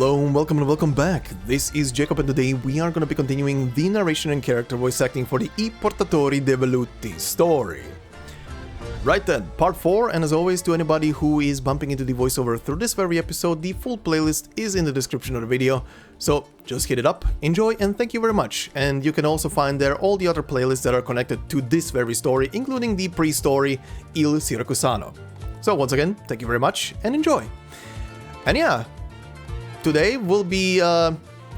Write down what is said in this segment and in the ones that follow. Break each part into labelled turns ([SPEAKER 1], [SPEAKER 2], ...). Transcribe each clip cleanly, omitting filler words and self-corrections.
[SPEAKER 1] Hello and welcome back. This is Jacob and today we are going to be continuing the narration and character voice acting for the I Portatori de Velluti story. Right then, part 4, and as always to anybody who is bumping into the voiceover through this very episode, the full playlist is in the description of the video, so just hit it up, enjoy, and thank you very much. And you can also find there all the other playlists that are connected to this very story, including the pre-story Il Siracusano. So once again, thank you very much and enjoy. And yeah, today will be,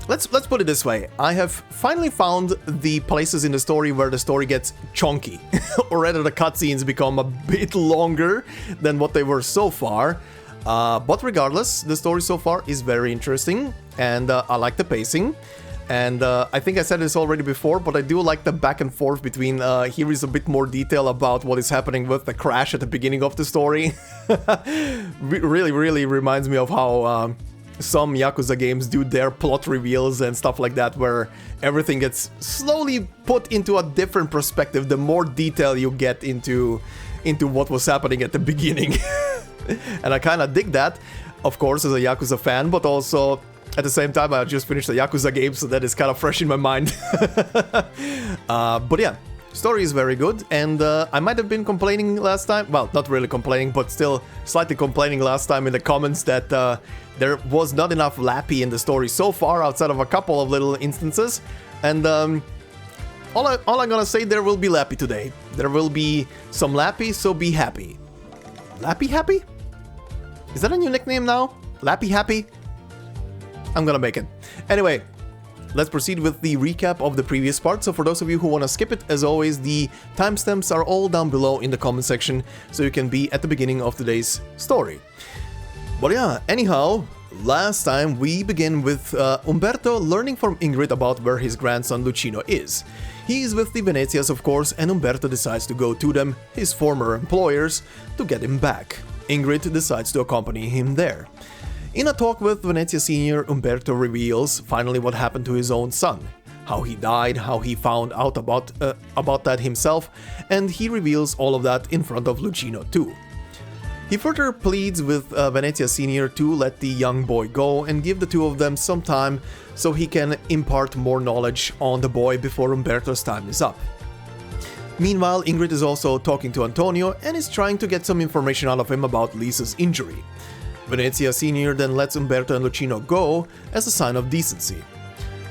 [SPEAKER 1] let's put it this way. I have finally found the places in the story where the story gets chunky, or rather the cutscenes become a bit longer than what they were so far. But regardless, the story so far is very interesting, and I like the pacing. And I think I said this already before, but I do like the back and forth between, here is a bit more detail about what is happening with the crash at the beginning of the story. really reminds me of how some Yakuza games do their plot reveals and stuff like that, where everything gets slowly put into a different perspective the more detail you get into what was happening at the beginning. And I kind of dig that, of course, as a Yakuza fan, but also at the same time I just finished a Yakuza game, so that is kind of fresh in my mind. But yeah, story is very good, and I might have been complaining last time, well, not really complaining, but still slightly complaining last time in the comments that there was not enough Lappy in the story so far, outside of a couple of little instances. And all I'm gonna say, there will be Lappy today. There will be some Lappy, so be happy. Lappy Happy? Is that a new nickname now? Lappy Happy? I'm gonna make it. Anyway, let's proceed with the recap of the previous part. So for those of you who want to skip it, as always, the timestamps are all down below in the comment section, so you can be at the beginning of today's story. But yeah, anyhow, last time we begin with Umberto learning from Ingrid about where his grandson Lucino is. He is with the Venezias, of course, and Umberto decides to go to them, his former employers, to get him back. Ingrid decides to accompany him there. In a talk with Venezia Senior, Umberto reveals finally what happened to his own son, how he died, how he found out about that himself, and he reveals all of that in front of Lucino too. He further pleads with Venezia Senior to let the young boy go and give the two of them some time so he can impart more knowledge on the boy before Umberto's time is up. Meanwhile, Ingrid is also talking to Antonio and is trying to get some information out of him about Lisa's injury. Venezia Senior then lets Umberto and Lucino go as a sign of decency.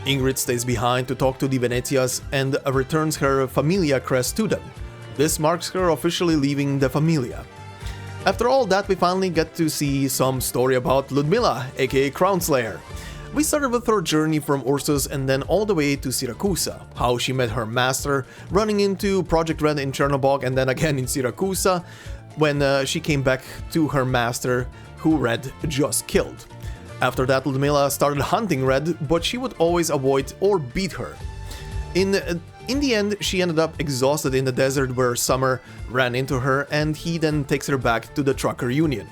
[SPEAKER 1] Ingrid stays behind to talk to the Venezias and returns her famiglia crest to them. This marks her officially leaving the famiglia. After all that, we finally get to see some story about Ludmilla, aka Crown Slayer. We started with her journey from Ursus and then all the way to Siracusa, how she met her master, running into Project Red in Chernobog and then again in Siracusa, when she came back to her master, who Red just killed. After that, Ludmilla started hunting Red, but she would always avoid or beat her. In the end, she ended up exhausted in the desert where Summer ran into her, and he then takes her back to the trucker union.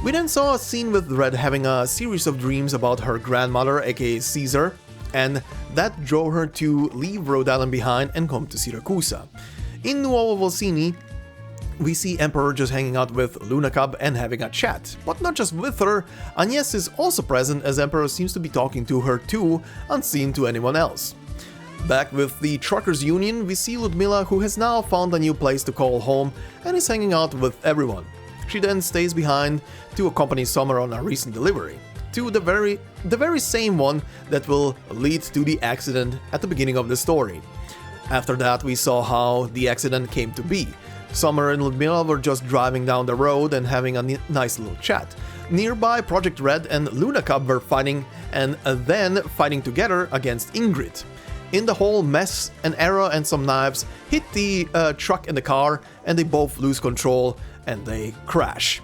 [SPEAKER 1] We then saw a scene with Red having a series of dreams about her grandmother, aka Caesar, and that drove her to leave Rhode Island behind and come to Siracusa. In Nuova Volsinii, we see Emperor just hanging out with Luna Cub and having a chat. But not just with her, Agnes is also present, as Emperor seems to be talking to her too, unseen to anyone else. Back with the Truckers Union, we see Ludmilla, who has now found a new place to call home and is hanging out with everyone. She then stays behind to accompany Summer on a recent delivery, to the very same one that will lead to the accident at the beginning of the story. After that, we saw how the accident came to be. Summer and Ludmilla were just driving down the road and having a nice little chat. Nearby, Project Red and Luna Cub were fighting, and then fighting together against Ingrid. In the whole mess, an arrow and some knives hit the truck and the car, and they both lose control and they crash.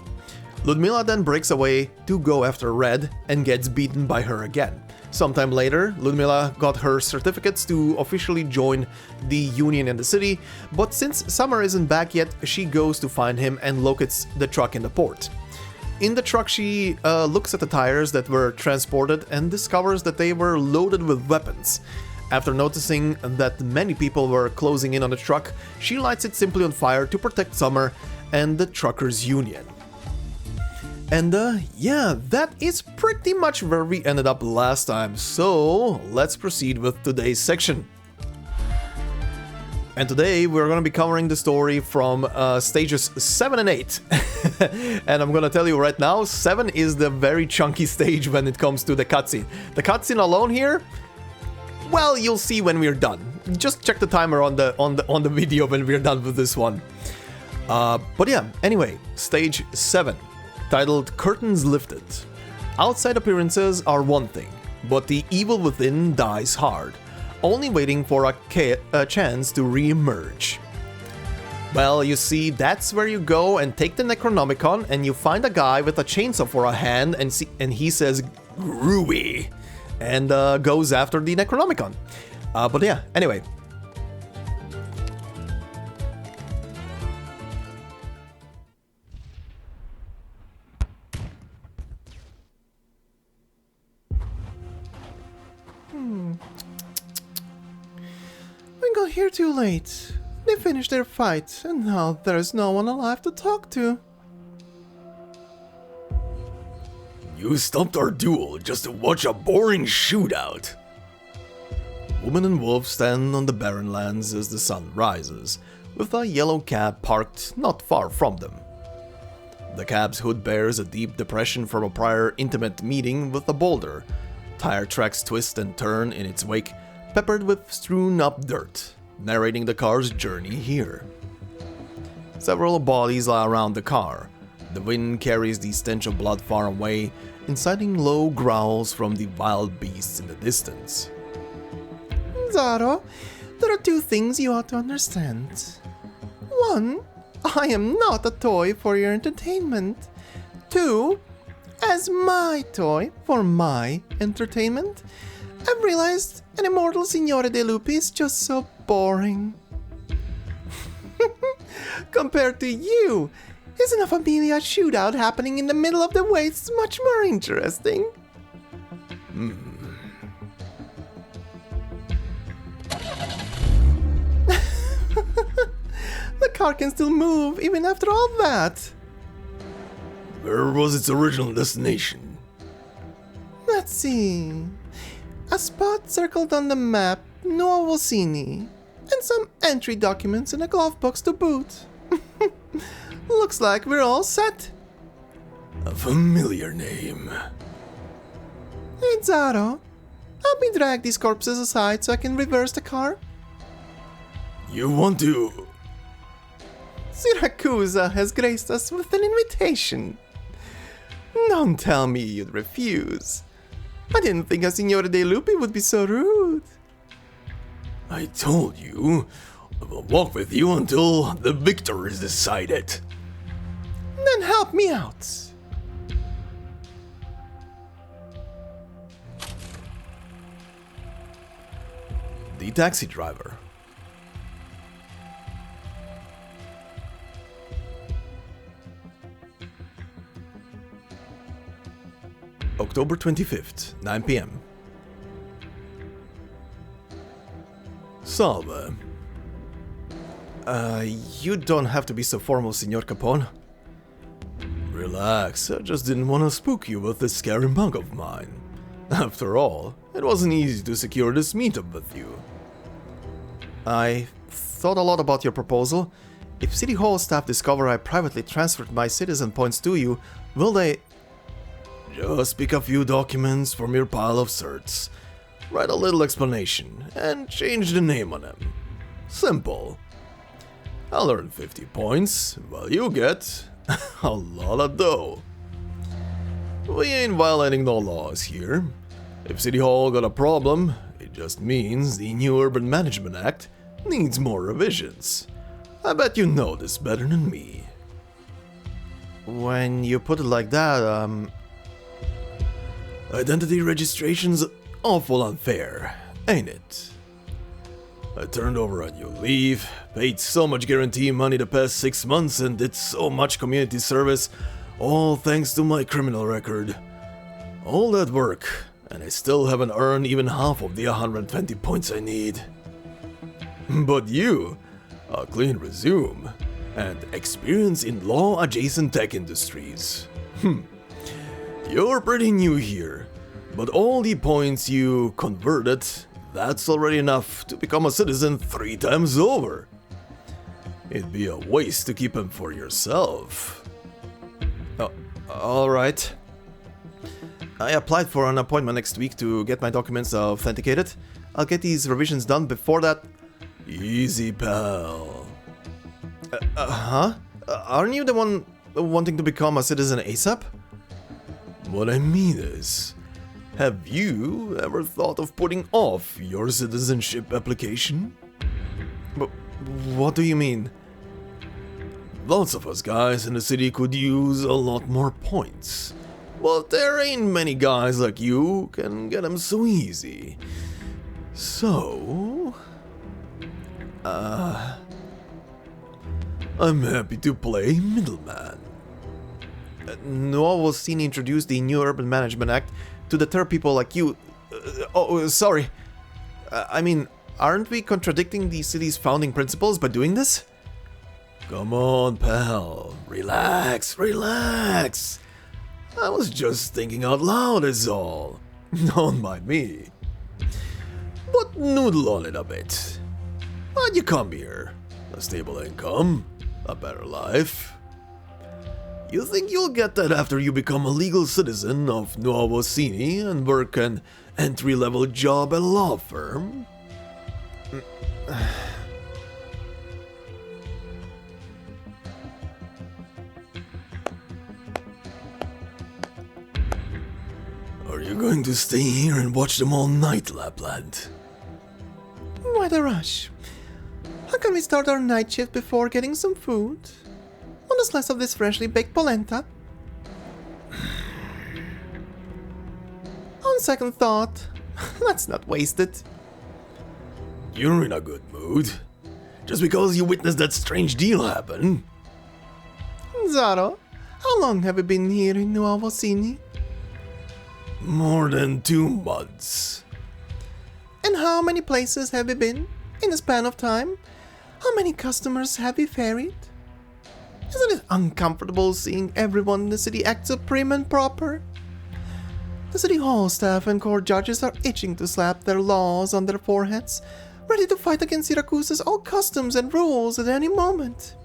[SPEAKER 1] Ludmilla then breaks away to go after Red and gets beaten by her again. Sometime later, Ludmilla got her certificates to officially join the union in the city, but since Summer isn't back yet, she goes to find him and locates the truck in the port. In the truck, she looks at the tires that were transported and discovers that they were loaded with weapons. After noticing that many people were closing in on the truck, she lights it simply on fire to protect Summer and the Truckers Union. And yeah, that is pretty much where we ended up last time, so let's proceed with today's section. And today we're gonna be covering the story from stages 7 and 8. And I'm gonna tell you right now, 7 is the very chunky stage when it comes to the cutscene. The cutscene alone here, well, you'll see when we're done. Just check the timer on the video when we're done with this one. But yeah, anyway, stage 7, titled Curtains Lifted. Outside appearances are one thing, but the evil within dies hard, only waiting for a chance to re-emerge. Well, you see, that's where you go and take the Necronomicon and you find a guy with a chainsaw for a hand and he says, "Groovy," and goes after the Necronomicon. But yeah, anyway.
[SPEAKER 2] We got here too late. They finished their fight, and now there's no one alive to talk to.
[SPEAKER 3] You stopped our duel just to watch a boring shootout.
[SPEAKER 1] Woman and wolf stand on the barren lands as the sun rises, with a yellow cab parked not far from them. The cab's hood bears a deep depression from a prior intimate meeting with a boulder. Tire tracks twist and turn in its wake, peppered with strewn-up dirt, narrating the car's journey here. Several bodies lie around the car. The wind carries the stench of blood far away, inciting low growls from the wild beasts in the distance.
[SPEAKER 2] Zaro, there are two things you ought to understand. One, I am not a toy for your entertainment. Two, as my toy for my entertainment, I've realized an immortal Signore de Lupi is just so boring. Compared to you, isn't a familia shootout happening in the middle of the wastes much more interesting? The car can still move even after all that.
[SPEAKER 3] Where was its original destination?
[SPEAKER 2] Let's see. A spot circled on the map, Nuova Volsinii, and some entry documents in a glove box to boot. Looks like we're all set.
[SPEAKER 3] A familiar name.
[SPEAKER 2] Hey Zaro, help me drag these corpses aside so I can reverse the car.
[SPEAKER 3] You want to...
[SPEAKER 2] Siracusa has graced us with an invitation. Don't tell me you'd refuse. I didn't think a Signore de Lupi would be so rude.
[SPEAKER 3] I told you, I will walk with you until the victor is decided.
[SPEAKER 2] Then help me out.
[SPEAKER 1] The taxi driver. October 25th, 9 p.m. Salve. You don't have to be so formal, Signor Capone.
[SPEAKER 3] Relax, I just didn't want to spook you with this scary mug of mine. After all, it wasn't easy to secure this meetup with you.
[SPEAKER 1] I thought a lot about your proposal. If City Hall staff discover I privately transferred my citizen points to you, will they...
[SPEAKER 3] Just pick a few documents from your pile of certs, write a little explanation, and change the name on them. Simple. I'll earn 50 points, while you get a lot of dough. We ain't violating no laws here. If City Hall got a problem, it just means the new Urban Management Act needs more revisions. I bet you know this better than me.
[SPEAKER 1] When you put it like that,
[SPEAKER 3] Identity registration's awful unfair, ain't it? I turned over on your leave, paid so much guarantee money the past 6 months and did so much community service, all thanks to my criminal record. All that work, and I still haven't earned even half of the 120 points I need. But you, a clean resume, and experience in law-adjacent tech industries. You're pretty new here, but all the points you converted, that's already enough to become a citizen 3 times over. It'd be a waste to keep him for yourself.
[SPEAKER 1] Alright. I applied for an appointment next week to get my documents authenticated. I'll get these revisions done before that.
[SPEAKER 3] Easy, pal.
[SPEAKER 1] Aren't you the one wanting to become a citizen ASAP?
[SPEAKER 3] What I mean is, have you ever thought of putting off your citizenship application?
[SPEAKER 1] But what do you mean?
[SPEAKER 3] Lots of us guys in the city could use a lot more points. But there ain't many guys like you who can get them so easy. So... I'm happy to play middleman.
[SPEAKER 1] Nuova Volsinii introduced the new Urban Management Act to deter people like you. Sorry. I mean, aren't we contradicting the city's founding principles by doing this?
[SPEAKER 3] Come on, pal. Relax, relax. I was just thinking out loud is all. Don't mind me. But noodle on it a bit. Why'd you come here? A stable income? A better life? You think you'll get that after you become a legal citizen of Nuova Volsinii and work an entry-level job at a law firm? Are you going to stay here and watch them all night, Lappland?
[SPEAKER 2] Why the rush? How can we start our night shift before getting some food? Want a slice of this freshly baked polenta? On second thought, let's not waste it.
[SPEAKER 3] You're in a good mood. Just because you witnessed that strange deal happen.
[SPEAKER 2] Zaro, how long have you been here in Nuova Volsinii?
[SPEAKER 3] More than 2 months.
[SPEAKER 2] And how many places have you been in a span of time? How many customers have you ferried? Isn't it uncomfortable seeing everyone in the city act so prim and proper? The city hall staff and court judges are itching to slap their laws on their foreheads, ready to fight against Siracusa's all customs and rules at any moment.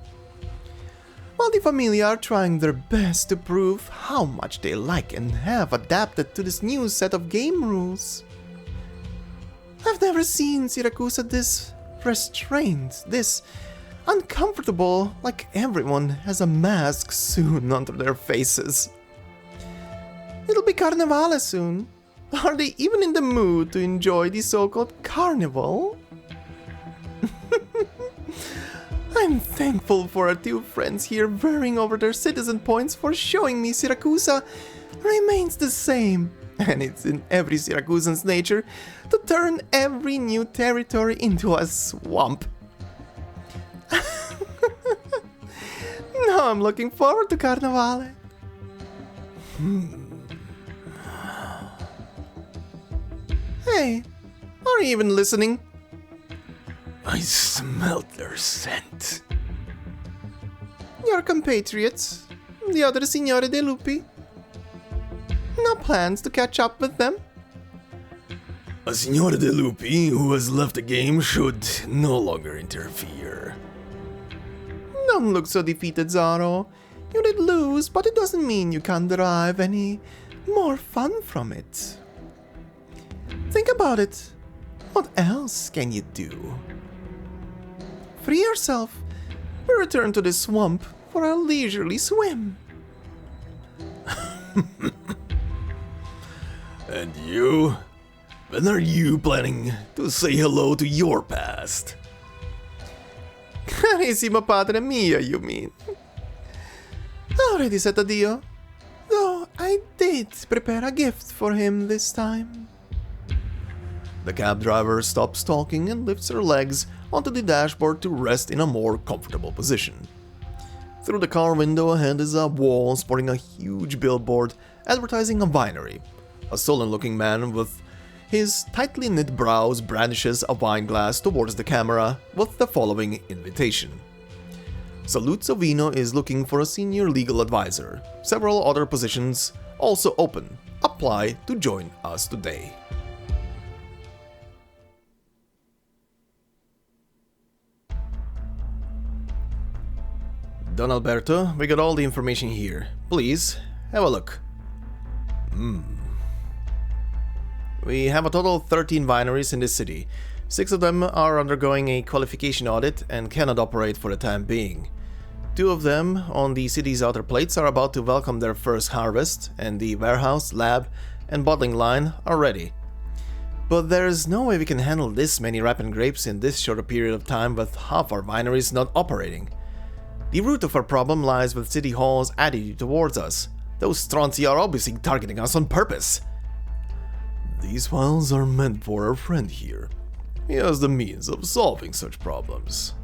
[SPEAKER 2] While the famiglia are trying their best to prove how much they like and have adapted to this new set of game rules. I've never seen Siracusa this restrained, this uncomfortable, like everyone has a mask soon under their faces. It'll be Carnevale soon. Are they even in the mood to enjoy the so-called Carnival? I'm thankful for our 2 friends here vying over their citizen points for showing me Siracusa remains the same, and it's in every Siracusan's nature to turn every new territory into a swamp. Now I'm looking forward to Carnevale. Hey, are you even listening?
[SPEAKER 3] I smelled their scent.
[SPEAKER 2] Your compatriots, the other Signore de Lupi. No plans to catch up with them?
[SPEAKER 3] A Signore de Lupi who has left the game should no longer interfere.
[SPEAKER 2] Don't look so defeated, Zaro. You did lose, but it doesn't mean you can't derive any more fun from it. Think about it. What else can you do? Free yourself. We return to the swamp for a leisurely swim.
[SPEAKER 3] And you? When are you planning to say hello to your past?
[SPEAKER 2] Carissimo padre mio, you mean? Already said addio. Though I did prepare a gift for him this time.
[SPEAKER 1] The cab driver stops talking and lifts her legs onto the dashboard to rest in a more comfortable position. Through the car window ahead is a wall sporting a huge billboard advertising a winery. A sullen-looking man with his tightly knit brows brandishes a wine glass towards the camera with the following invitation. Saluzzo-Bellone is looking for a senior legal advisor. Several other positions also open. Apply to join us today. Don Alberto, we got all the information here. Please, have a look. We have a total of 13 wineries in this city. 6 of them are undergoing a qualification audit and cannot operate for the time being. 2 of them, on the city's outer plates, are about to welcome their first harvest, and the warehouse, lab, and bottling line are ready. But there's no way we can handle this many ripened grapes in this short a period of time with half our wineries not operating. The root of our problem lies with City Hall's attitude towards us. Those Stronzi are obviously targeting us on purpose.
[SPEAKER 3] These files are meant for our friend here. He has the means of solving such problems.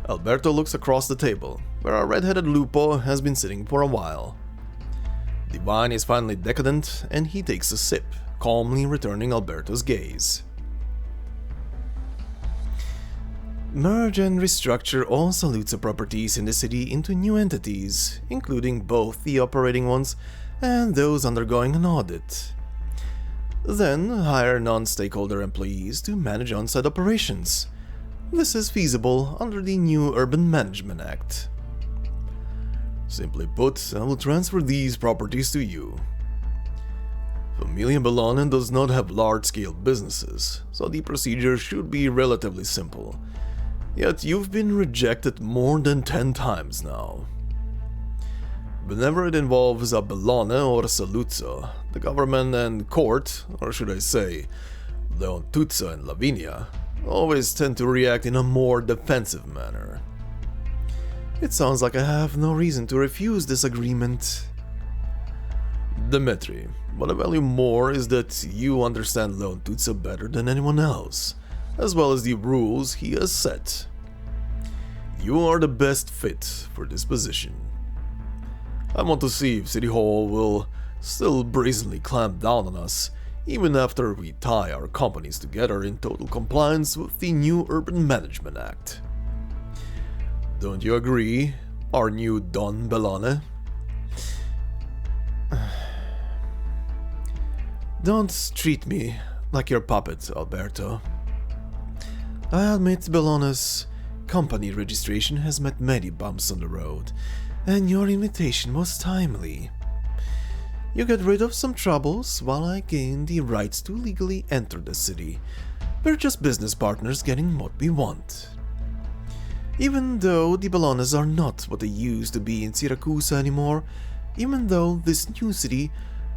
[SPEAKER 1] Alberto looks across the table, where our red-headed Lupo has been sitting for a while. The wine is finally decadent, and he takes a sip, calmly returning Alberto's gaze. Merge and restructure all Saluzzo properties in the city into new entities, including both the operating ones and those undergoing an audit. Then hire non-stakeholder employees to manage on-site operations. This is feasible under the new Urban Management Act.
[SPEAKER 3] Simply put, I will transfer these properties to you. Famiglia Bellone does not have large-scale businesses, so the procedure should be relatively simple. Yet you've been rejected more than 10 times now. Whenever it involves a Bellone or Saluzzo, the government and court, or should I say, Leontuzza and Lavinia, always tend to react in a more defensive manner.
[SPEAKER 1] It sounds like I have no reason to refuse this agreement.
[SPEAKER 3] Dimitri, what I value more is that you understand Leontuzza better than anyone else, as well as the rules he has set. You are the best fit for this position. I want to see if City Hall will still brazenly clamp down on us, even after we tie our companies together in total compliance with the new Urban Management Act. Don't you agree, our new Don Bellone?
[SPEAKER 1] Don't treat me like your puppet, Alberto. I admit Bellone's company registration has met many bumps on the road, and your invitation was timely. You get rid of some troubles while I gain the rights to legally enter the city. We're just business partners getting what we want. Even though the Bellones are not what they used to be in Siracusa anymore, even though this new city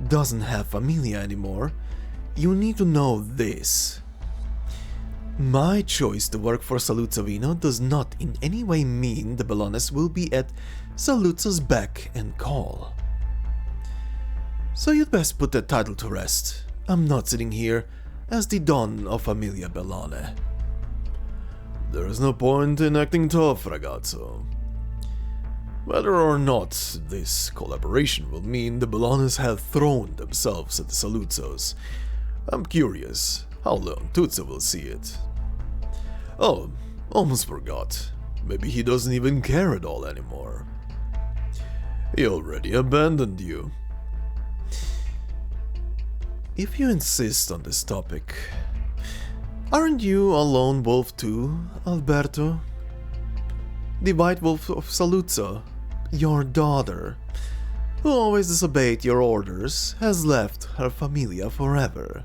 [SPEAKER 1] doesn't have famiglia anymore, you need to know this. My choice to work for Saluzzo-Vino does not in any way mean the Bellones will be at Saluzzo's beck and call. So you'd best put that title to rest. I'm not sitting here as the Don of Famiglia Bellone.
[SPEAKER 3] There is no point in acting tough, ragazzo. Whether or not this collaboration will mean the Bellones have thrown themselves at the Saluzzos, I'm curious how Leontuzza will see it. Oh, almost forgot. Maybe he doesn't even care at all anymore. He already abandoned you.
[SPEAKER 1] If you insist on this topic, aren't you a lone wolf too, Alberto? The white wolf of Saluzzo, your daughter, who always disobeyed your orders, has left her famiglia forever.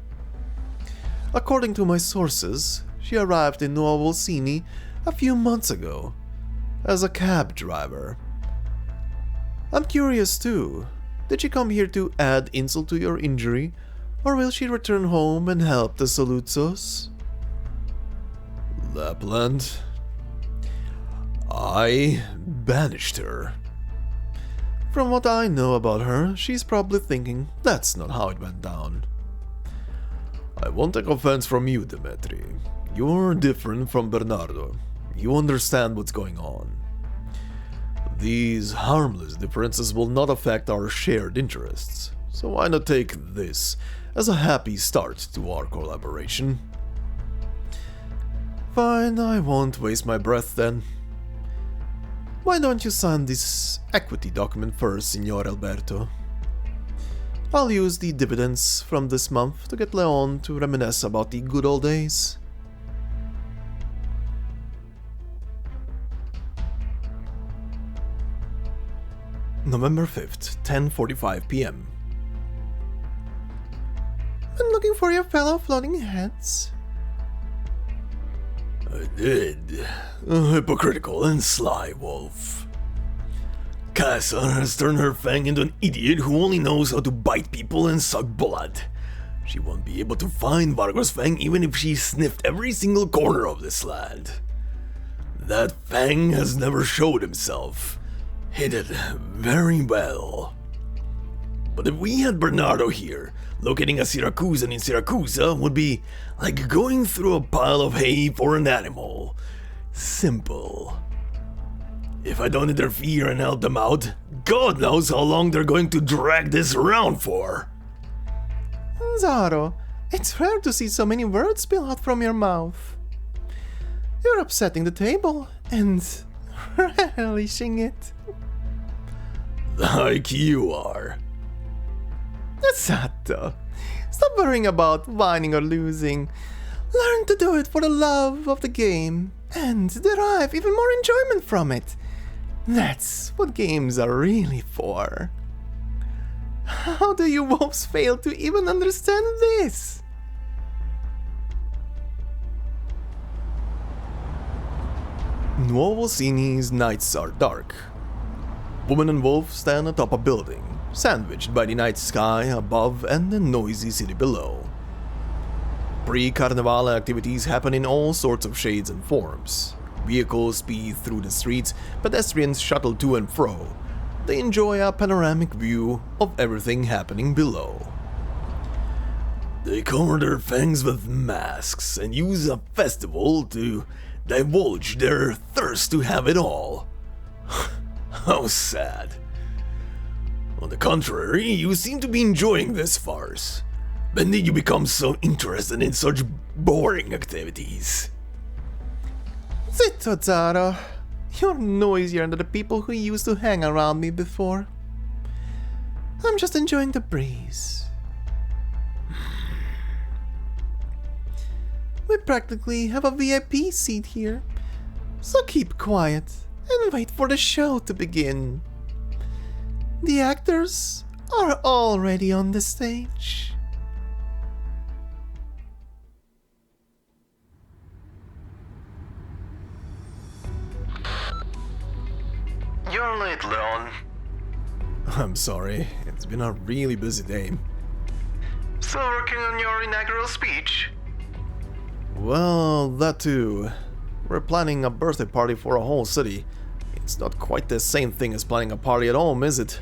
[SPEAKER 1] According to my sources, she arrived in Nuova Volsinii a few months ago, as a cab driver. I'm curious too, did she come here to add insult to your injury, or will she return home and help the Saluzzos?
[SPEAKER 3] Lappland? I banished her.
[SPEAKER 1] From what I know about her, she's probably thinking that's not how it went down.
[SPEAKER 3] I won't take offense from you, Dimitri. You're different from Bernardo. You understand what's going on. These harmless differences will not affect our shared interests, so why not take this as a happy start to our collaboration?
[SPEAKER 1] Fine, I won't waste my breath then. Why don't you sign this equity document first, Signor Alberto? I'll use the dividends from this month to get Leon to reminisce about the good old days. November 5th, 10:45 p.m.
[SPEAKER 2] I'm looking for your fellow floating heads.
[SPEAKER 3] I did. A hypocritical and sly wolf. Casa has turned her fang into an idiot who only knows how to bite people and suck blood. She won't be able to find Vargo's fang even if she sniffed every single corner of this land. That fang has never showed himself. Hid it very well. But if we had Bernardo here, locating a Siracusan in Siracusa would be like going through a pile of hay for an animal. Simple. If I don't interfere and help them out, God knows how long they're going to drag this around for.
[SPEAKER 2] Zaro, it's rare to see so many words spill out from your mouth. You're upsetting the table and relishing it.
[SPEAKER 3] Like you are.
[SPEAKER 2] Sato, stop worrying about winning or losing. Learn to do it for the love of the game and derive even more enjoyment from it. That's what games are really for. How do you wolves fail to even understand this?
[SPEAKER 1] Nuova Volsinii's nights are dark. Woman and wolf stand atop a building, sandwiched by the night sky above and the noisy city below. Pre-Carnevale activities happen in all sorts of shades and forms. Vehicles speed through the streets, pedestrians shuttle to and fro. They enjoy a panoramic view of everything happening below.
[SPEAKER 3] They cover their fangs with masks and use a festival to divulge their thirst to have it all. How sad. On the contrary, you seem to be enjoying this farce. When did you become so interested in such boring activities?
[SPEAKER 2] Zitto, Zaro. You're noisier than the people who used to hang around me before. I'm just enjoying the breeze. We practically have a VIP seat here, so keep quiet and wait for the show to begin. The actors are already on the stage.
[SPEAKER 3] You're late, Leon.
[SPEAKER 1] I'm sorry, it's been a really busy day.
[SPEAKER 3] Still working on your inaugural speech?
[SPEAKER 1] Well, that too. We're planning a birthday party for a whole city. It's not quite the same thing as planning a party at home, is it?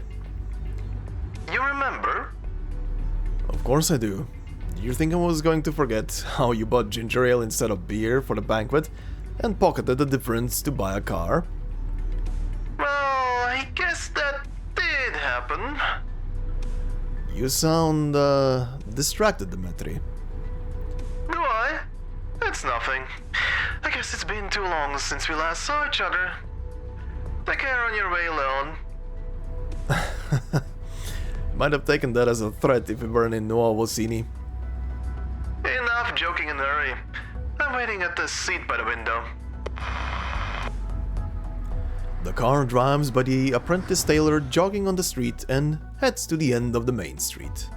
[SPEAKER 3] You remember?
[SPEAKER 1] Of course I do. You think I was going to forget how you bought ginger ale instead of beer for the banquet and pocketed the difference to buy a car?
[SPEAKER 3] Well, I guess that did happen.
[SPEAKER 1] You sound, distracted, Dimitri.
[SPEAKER 3] Do I? It's nothing. I guess it's been too long since we last saw each other. Take care on your way, Leon.
[SPEAKER 1] Might have taken that as a threat if we weren't in Nuova Volsinii.
[SPEAKER 3] Enough joking in a hurry. I'm waiting at the seat by the window.
[SPEAKER 1] The car drives by the apprentice tailor jogging on the street and heads to the end of the main street.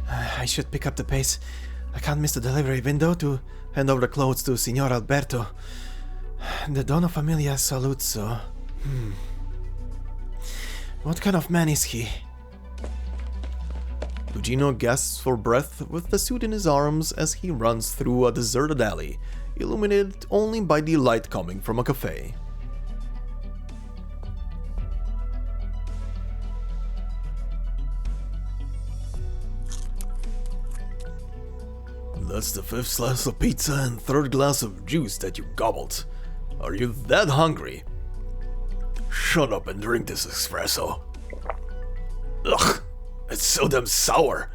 [SPEAKER 2] I should pick up the pace. I can't miss the delivery window to hand over the clothes to Signor Alberto. The Donna Famiglia Saluzzo. What kind of man is he?
[SPEAKER 1] Lugino gasps for breath with the suit in his arms as he runs through a deserted alley, illuminated only by the light coming from a cafe.
[SPEAKER 3] That's the 5th slice of pizza and 3rd glass of juice that you gobbled. Are you that hungry? Shut up and drink this espresso. Ugh, it's so damn sour.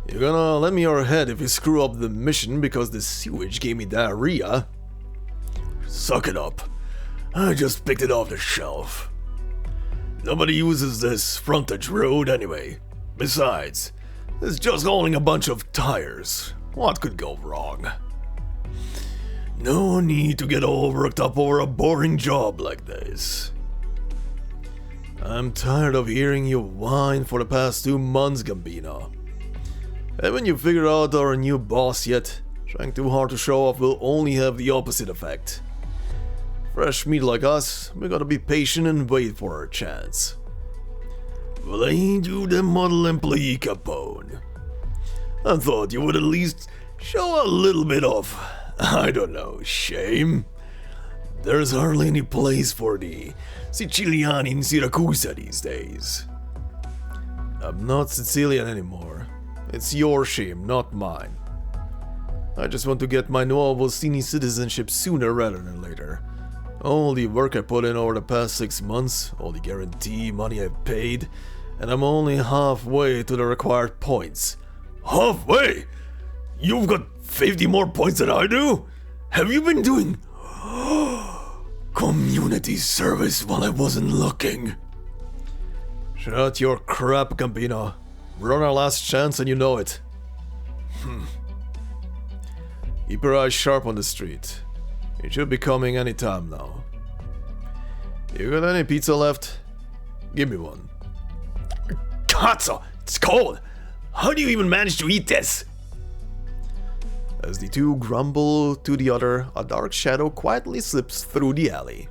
[SPEAKER 1] You're gonna lend me your head if you screw up the mission because the sewage gave me diarrhea?
[SPEAKER 3] suck it up. I just picked it off the shelf. Nobody uses this frontage road anyway. Besides, it's just hauling a bunch of tires. What could go wrong? No need to get all worked up over a boring job like this. I'm tired of hearing you whine for the past 2 months, Gambino. Haven't you figured out our new boss yet? Trying too hard to show off will only have the opposite effect. Fresh meat like us, we gotta be patient and wait for our chance. Well, ain't you the model employee, Capone? I thought you would at least show a little bit of, I don't know, shame. There's hardly any place for the Siciliani in Siracusa these days. I'm not Sicilian anymore. It's your shame, not mine. I just want to get my Nuova Volsinii citizenship sooner rather than later. All the work I put in over the past 6 months, all the guarantee money I've paid, and I'm only halfway to the required points. Halfway? You've got 50 more points than I do? Have you been doing community service while I wasn't looking? Shut your crap, Gambino. We're on our last chance and you know it. Keep your eyes sharp on the street. It should be coming any time now. You got any pizza left? Give me one. Cazzo! It's cold! How do you even manage to eat this? As the two grumble to the other, a dark shadow quietly slips through the alley.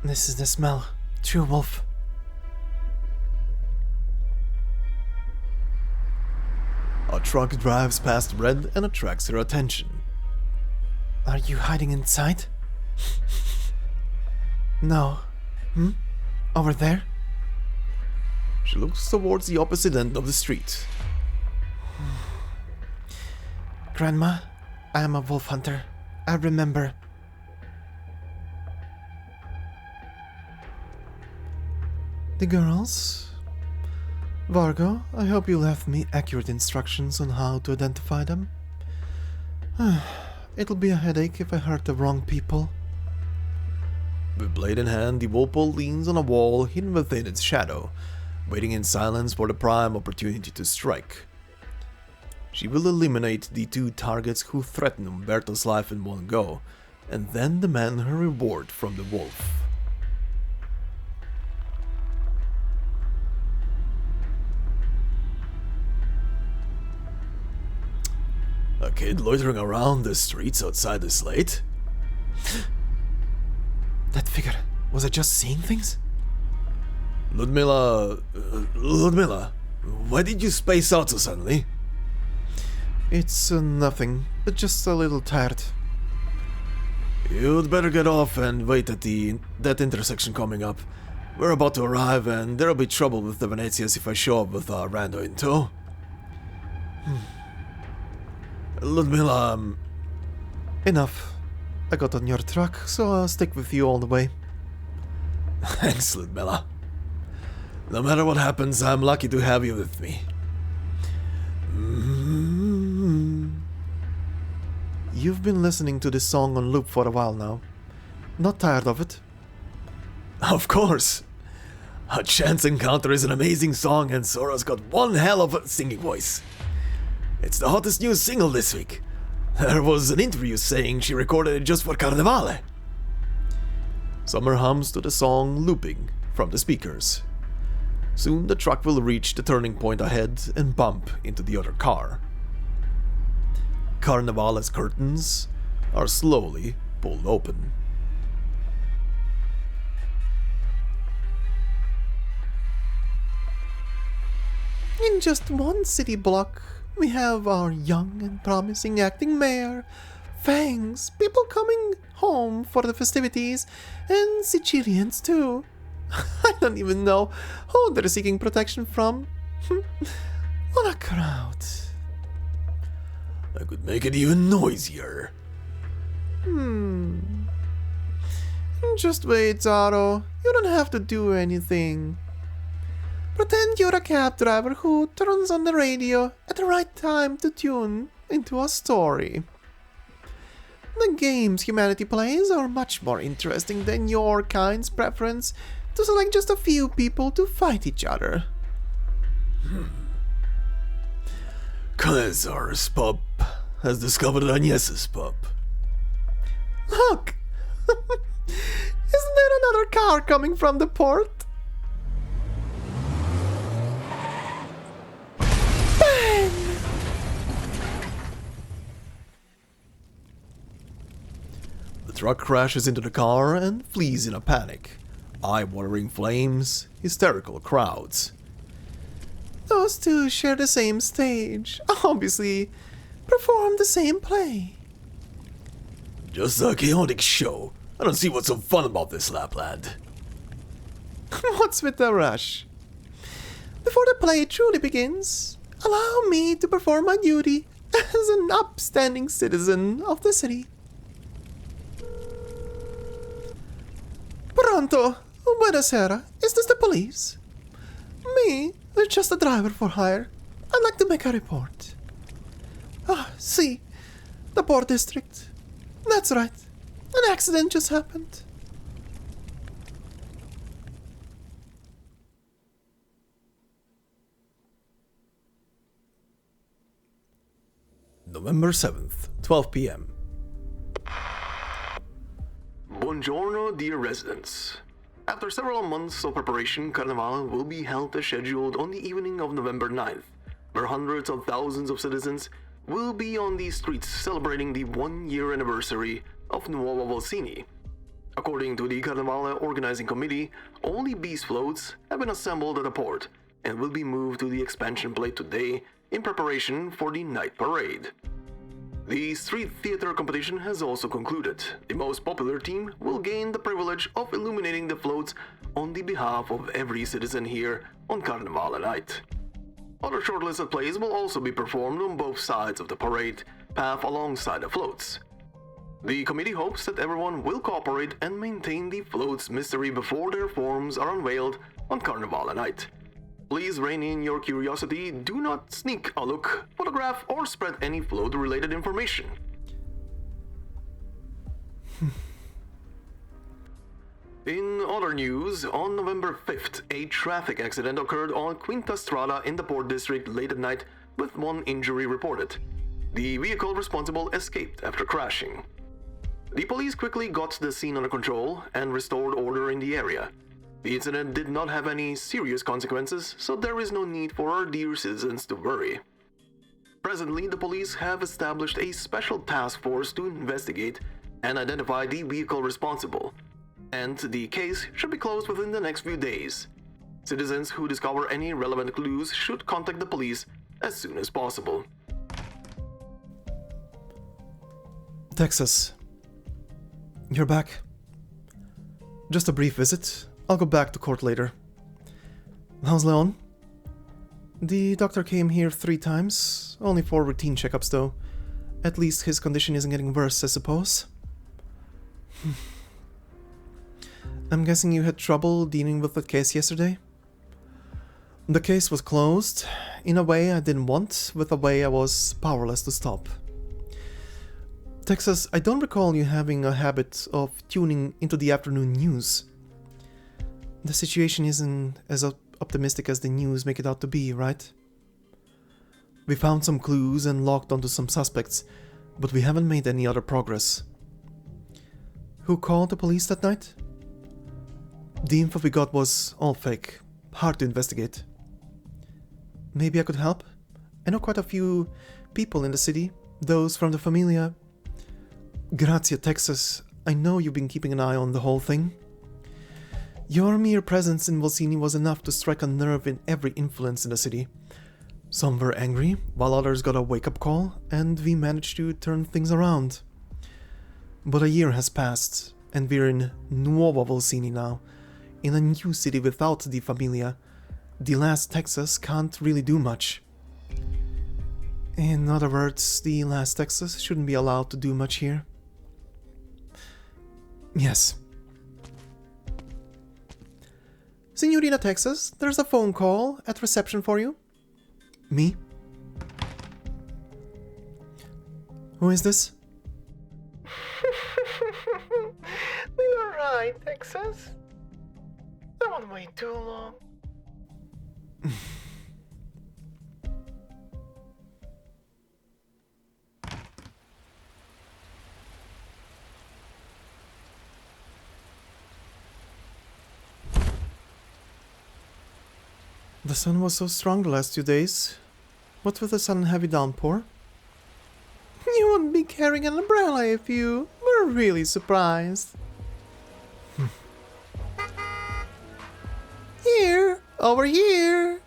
[SPEAKER 2] This is the smell. True wolf.
[SPEAKER 3] A truck drives past Red and attracts her attention.
[SPEAKER 2] Are you hiding inside? No. Over there?
[SPEAKER 3] She looks towards the opposite end of the street.
[SPEAKER 2] Grandma, I am a wolf hunter. I remember. The girls? Vargo, I hope you left me accurate instructions on how to identify them. It'll be a headache if I hurt the wrong people.
[SPEAKER 3] With blade in hand, the Wolpo leans on a wall hidden within its shadow, waiting in silence for the prime opportunity to strike. She will eliminate the two targets who threaten Umberto's life in one go, and then demand her reward from the wolf. A kid loitering around the streets outside the slate?
[SPEAKER 2] That figure, was I just seeing things?
[SPEAKER 3] Ludmilla, why did you space out so suddenly?
[SPEAKER 2] It's nothing, but just a little tired.
[SPEAKER 3] You'd better get off and wait at that intersection coming up. We're about to arrive and there'll be trouble with the Venezians if I show up with a rando in tow. Ludmilla,
[SPEAKER 2] Enough. I got on your truck, so I'll stick with you all the way.
[SPEAKER 3] Thanks, Ludmilla. No matter what happens, I'm lucky to have you with me.
[SPEAKER 2] You've been listening to this song on loop for a while now. Not tired of it?
[SPEAKER 3] Of course. A Chance Encounter is an amazing song and Sora's got one hell of a singing voice. It's the hottest new single this week. There was an interview saying she recorded it just for Carnevale. Summer hums to the song looping from the speakers. Soon the truck will reach the turning point ahead and bump into the other car. Carnevale's curtains are slowly pulled open.
[SPEAKER 2] In just one city block, we have our young and promising acting mayor, Fangs, people coming home for the festivities, and Sicilians too. I don't even know who they're seeking protection from. What a crowd.
[SPEAKER 3] I could make it even noisier.
[SPEAKER 2] Just wait, Zaro. You don't have to do anything. Pretend you're a cab driver who turns on the radio at the right time to tune into a story. The games humanity plays are much more interesting than your kind's preference to select just a few people to fight each other.
[SPEAKER 3] Kaisar's pup has discovered Agnes's pup.
[SPEAKER 2] Look! Isn't there another car coming from the port? Bang!
[SPEAKER 3] The truck crashes into the car and flees in a panic. Eye-watering flames, hysterical crowds.
[SPEAKER 2] Those two share the same stage. Obviously, perform the same play.
[SPEAKER 3] Just a chaotic show. I don't see what's so fun about this, Lappland.
[SPEAKER 2] What's with the rush? Before the play truly begins, allow me to perform my duty as an upstanding citizen of the city. Pronto, buonasera. Is this the police? Me, just a driver for hire. I'd like to make a report. Ah, see, the Port District. That's right. An accident just happened.
[SPEAKER 3] November 7th, 12 p.m.
[SPEAKER 1] Buongiorno, dear residents. After several months of preparation, Carnevale will be held as scheduled on the evening of November 9th, where hundreds of thousands of citizens will be on the streets celebrating the one-year anniversary of Nuova Volsinii. According to the Carnevale organizing committee, only beast floats have been assembled at the port and will be moved to the expansion plate today in preparation for the night parade. The street theater competition has also concluded. The most popular team will gain the privilege of illuminating the floats on the behalf of every citizen here on Carnevale night. Other shortlisted plays will also be performed on both sides of the parade path alongside the floats. The committee hopes that everyone will cooperate and maintain the float's mystery before their forms are unveiled on Carnevale night. Please rein in your curiosity, do not sneak a look, photograph, or spread any float-related information. In other news, on November 5th, a traffic accident occurred on Quinta Strada in the Port District late at night, with one injury reported. The vehicle responsible escaped after crashing. The police quickly got the scene under control and restored order in the area. The incident did not have any serious consequences, so there is no need for our dear citizens to worry. Presently, the police have established a special task force to investigate and identify the vehicle responsible, and the case should be closed within the next few days. Citizens who discover any relevant clues should contact the police as soon as possible.
[SPEAKER 2] Texas. You're back. Just a brief visit. I'll go back to court later. How's Leon? The doctor came here 3 times, only for routine checkups though. At least his condition isn't getting worse, I suppose. I'm guessing you had trouble dealing with the case yesterday? The case was closed, in a way I didn't want, with a way I was powerless to stop. Texas, I don't recall you having a habit of tuning into the afternoon news. The situation isn't as optimistic as the news make it out to be, right? We found some clues and locked onto some suspects, but we haven't made any other progress. Who called the police that night? The info we got was all fake, hard to investigate. Maybe I could help? I know quite a few people in the city, those from the famiglia. Grazie, Texas. I know you've been keeping an eye on the whole thing. Your mere presence in Volsinii was enough to strike a nerve in every influence in the city. Some were angry, while others got a wake-up call, and we managed to turn things around. But a year has passed, and we're in Nuova Volsinii now, in a new city without the famiglia. The last Texas can't really do much. In other words, the last Texas shouldn't be allowed to do much here. Yes, Signorina Texas, there's a phone call at reception for you. Me? Who is this?
[SPEAKER 1] We were right, Texas. That won't wait too long.
[SPEAKER 2] The sun was so strong the last 2 days. What with the sudden heavy downpour? You wouldn't be carrying an umbrella if you were really surprised. Here! Over here!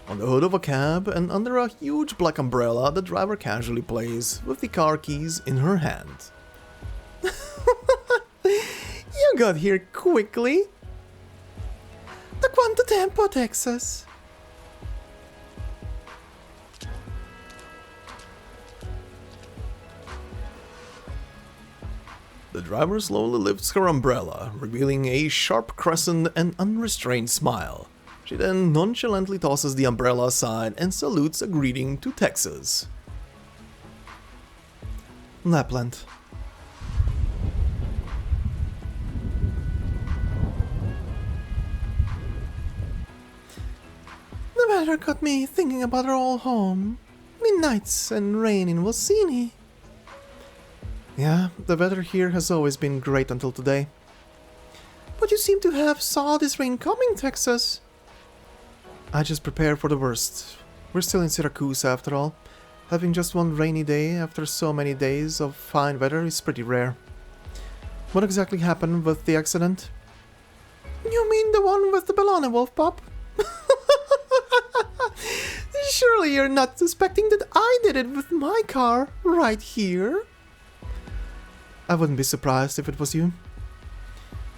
[SPEAKER 1] On the hood of a cab and under a huge black umbrella, the driver casually plays, with the car keys in her hand.
[SPEAKER 2] You got here quickly. Da quanto tempo, Texas?
[SPEAKER 1] The driver slowly lifts her umbrella, revealing a sharp crescent and unrestrained smile. She then nonchalantly tosses the umbrella aside and salutes a greeting to Texas.
[SPEAKER 2] Lappland. The weather got me thinking about our old home. Nights and rain in Volsinii. Yeah, the weather here has always been great until today. But you seem to have saw this rain coming, Texas. I just prepared for the worst. We're still in Syracuse after all. Having just one rainy day after so many days of fine weather is pretty rare. What exactly happened with the accident? You mean the one with the Bellone wolf pup? Surely you're not suspecting that I did it with my car right here? I wouldn't be surprised if it was you.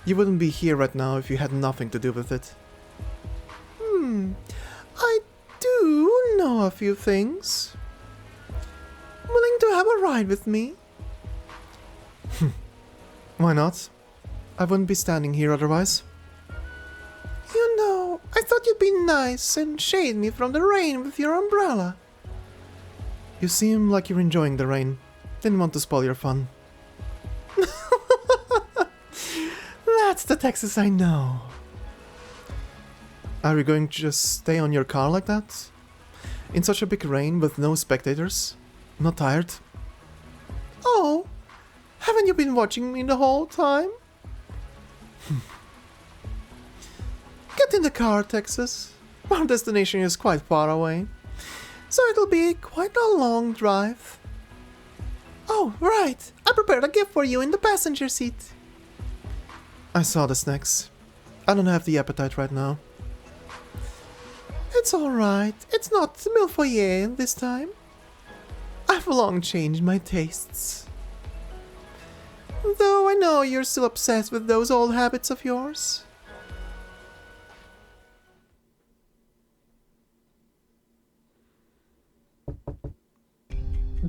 [SPEAKER 2] You wouldn't be here right now if you had nothing to do with it. I do know a few things. Willing to have a ride with me? Why not? I wouldn't be standing here otherwise. You know, I thought you'd be nice and shade me from the rain with your umbrella. You seem like you're enjoying the rain. Didn't want to spoil your fun. That's the Texas I know. Are you going to just stay on your car like that? In such a big rain with no spectators? Not tired? Oh, haven't you been watching me the whole time? Get in the car, Texas. Our destination is quite far away, so it'll be quite a long drive. Oh, right. I prepared a gift for you in the passenger seat. I saw the snacks. I don't have the appetite right now. It's alright. It's not millefeuille this time. I've long changed my tastes. Though I know you're still obsessed with those old habits of yours.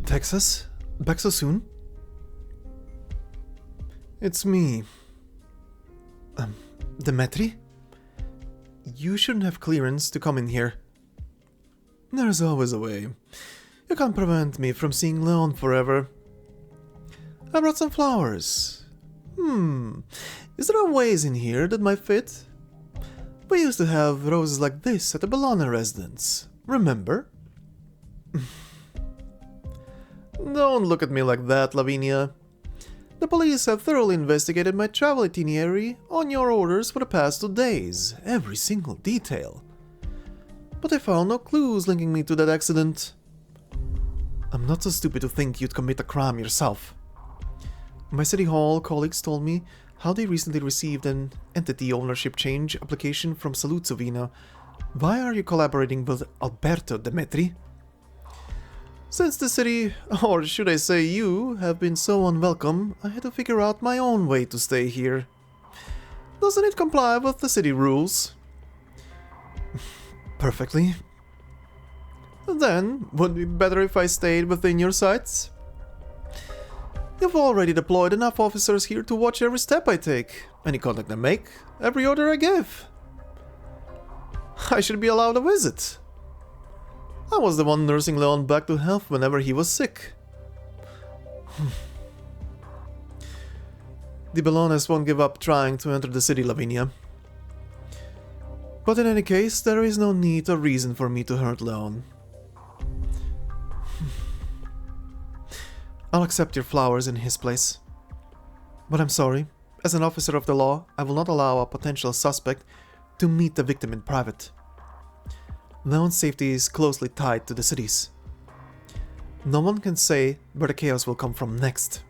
[SPEAKER 2] Texas? Back so soon? It's me. Demetri? You shouldn't have clearance to come in here. There's always a way. You can't prevent me from seeing Leon forever. I brought some flowers. Is there a vase in here that might fit? We used to have roses like this at the Bellone residence. Remember? Don't look at me like that, Lavinia. The police have thoroughly investigated my travel itinerary on your orders for the past 2 days, every single detail. But they found no clues linking me to that accident. I'm not so stupid to think you'd commit a crime yourself. My City Hall colleagues told me how they recently received an entity ownership change application from Saluzzo-Bellone. Why are you collaborating with Alberto, Demetri? Since the city, or should I say you, have been so unwelcome, I had to figure out my own way to stay here. Doesn't it comply with the city rules? Perfectly. Then, wouldn't it be better if I stayed within your sights? You've already deployed enough officers here to watch every step I take. Any contact I make,
[SPEAKER 1] every order I give. I should be allowed a visit. I was the one nursing Leon back to health whenever he was sick. The Bellones won't give up trying to enter the city, Lavinia. But in any case, there is no need or reason for me to hurt Leon. I'll accept your flowers in his place. But I'm sorry, as an officer of the law, I will not allow a potential suspect to meet the victim in private. Leon's safety is closely tied to the city's. No one can say where the chaos will come from next.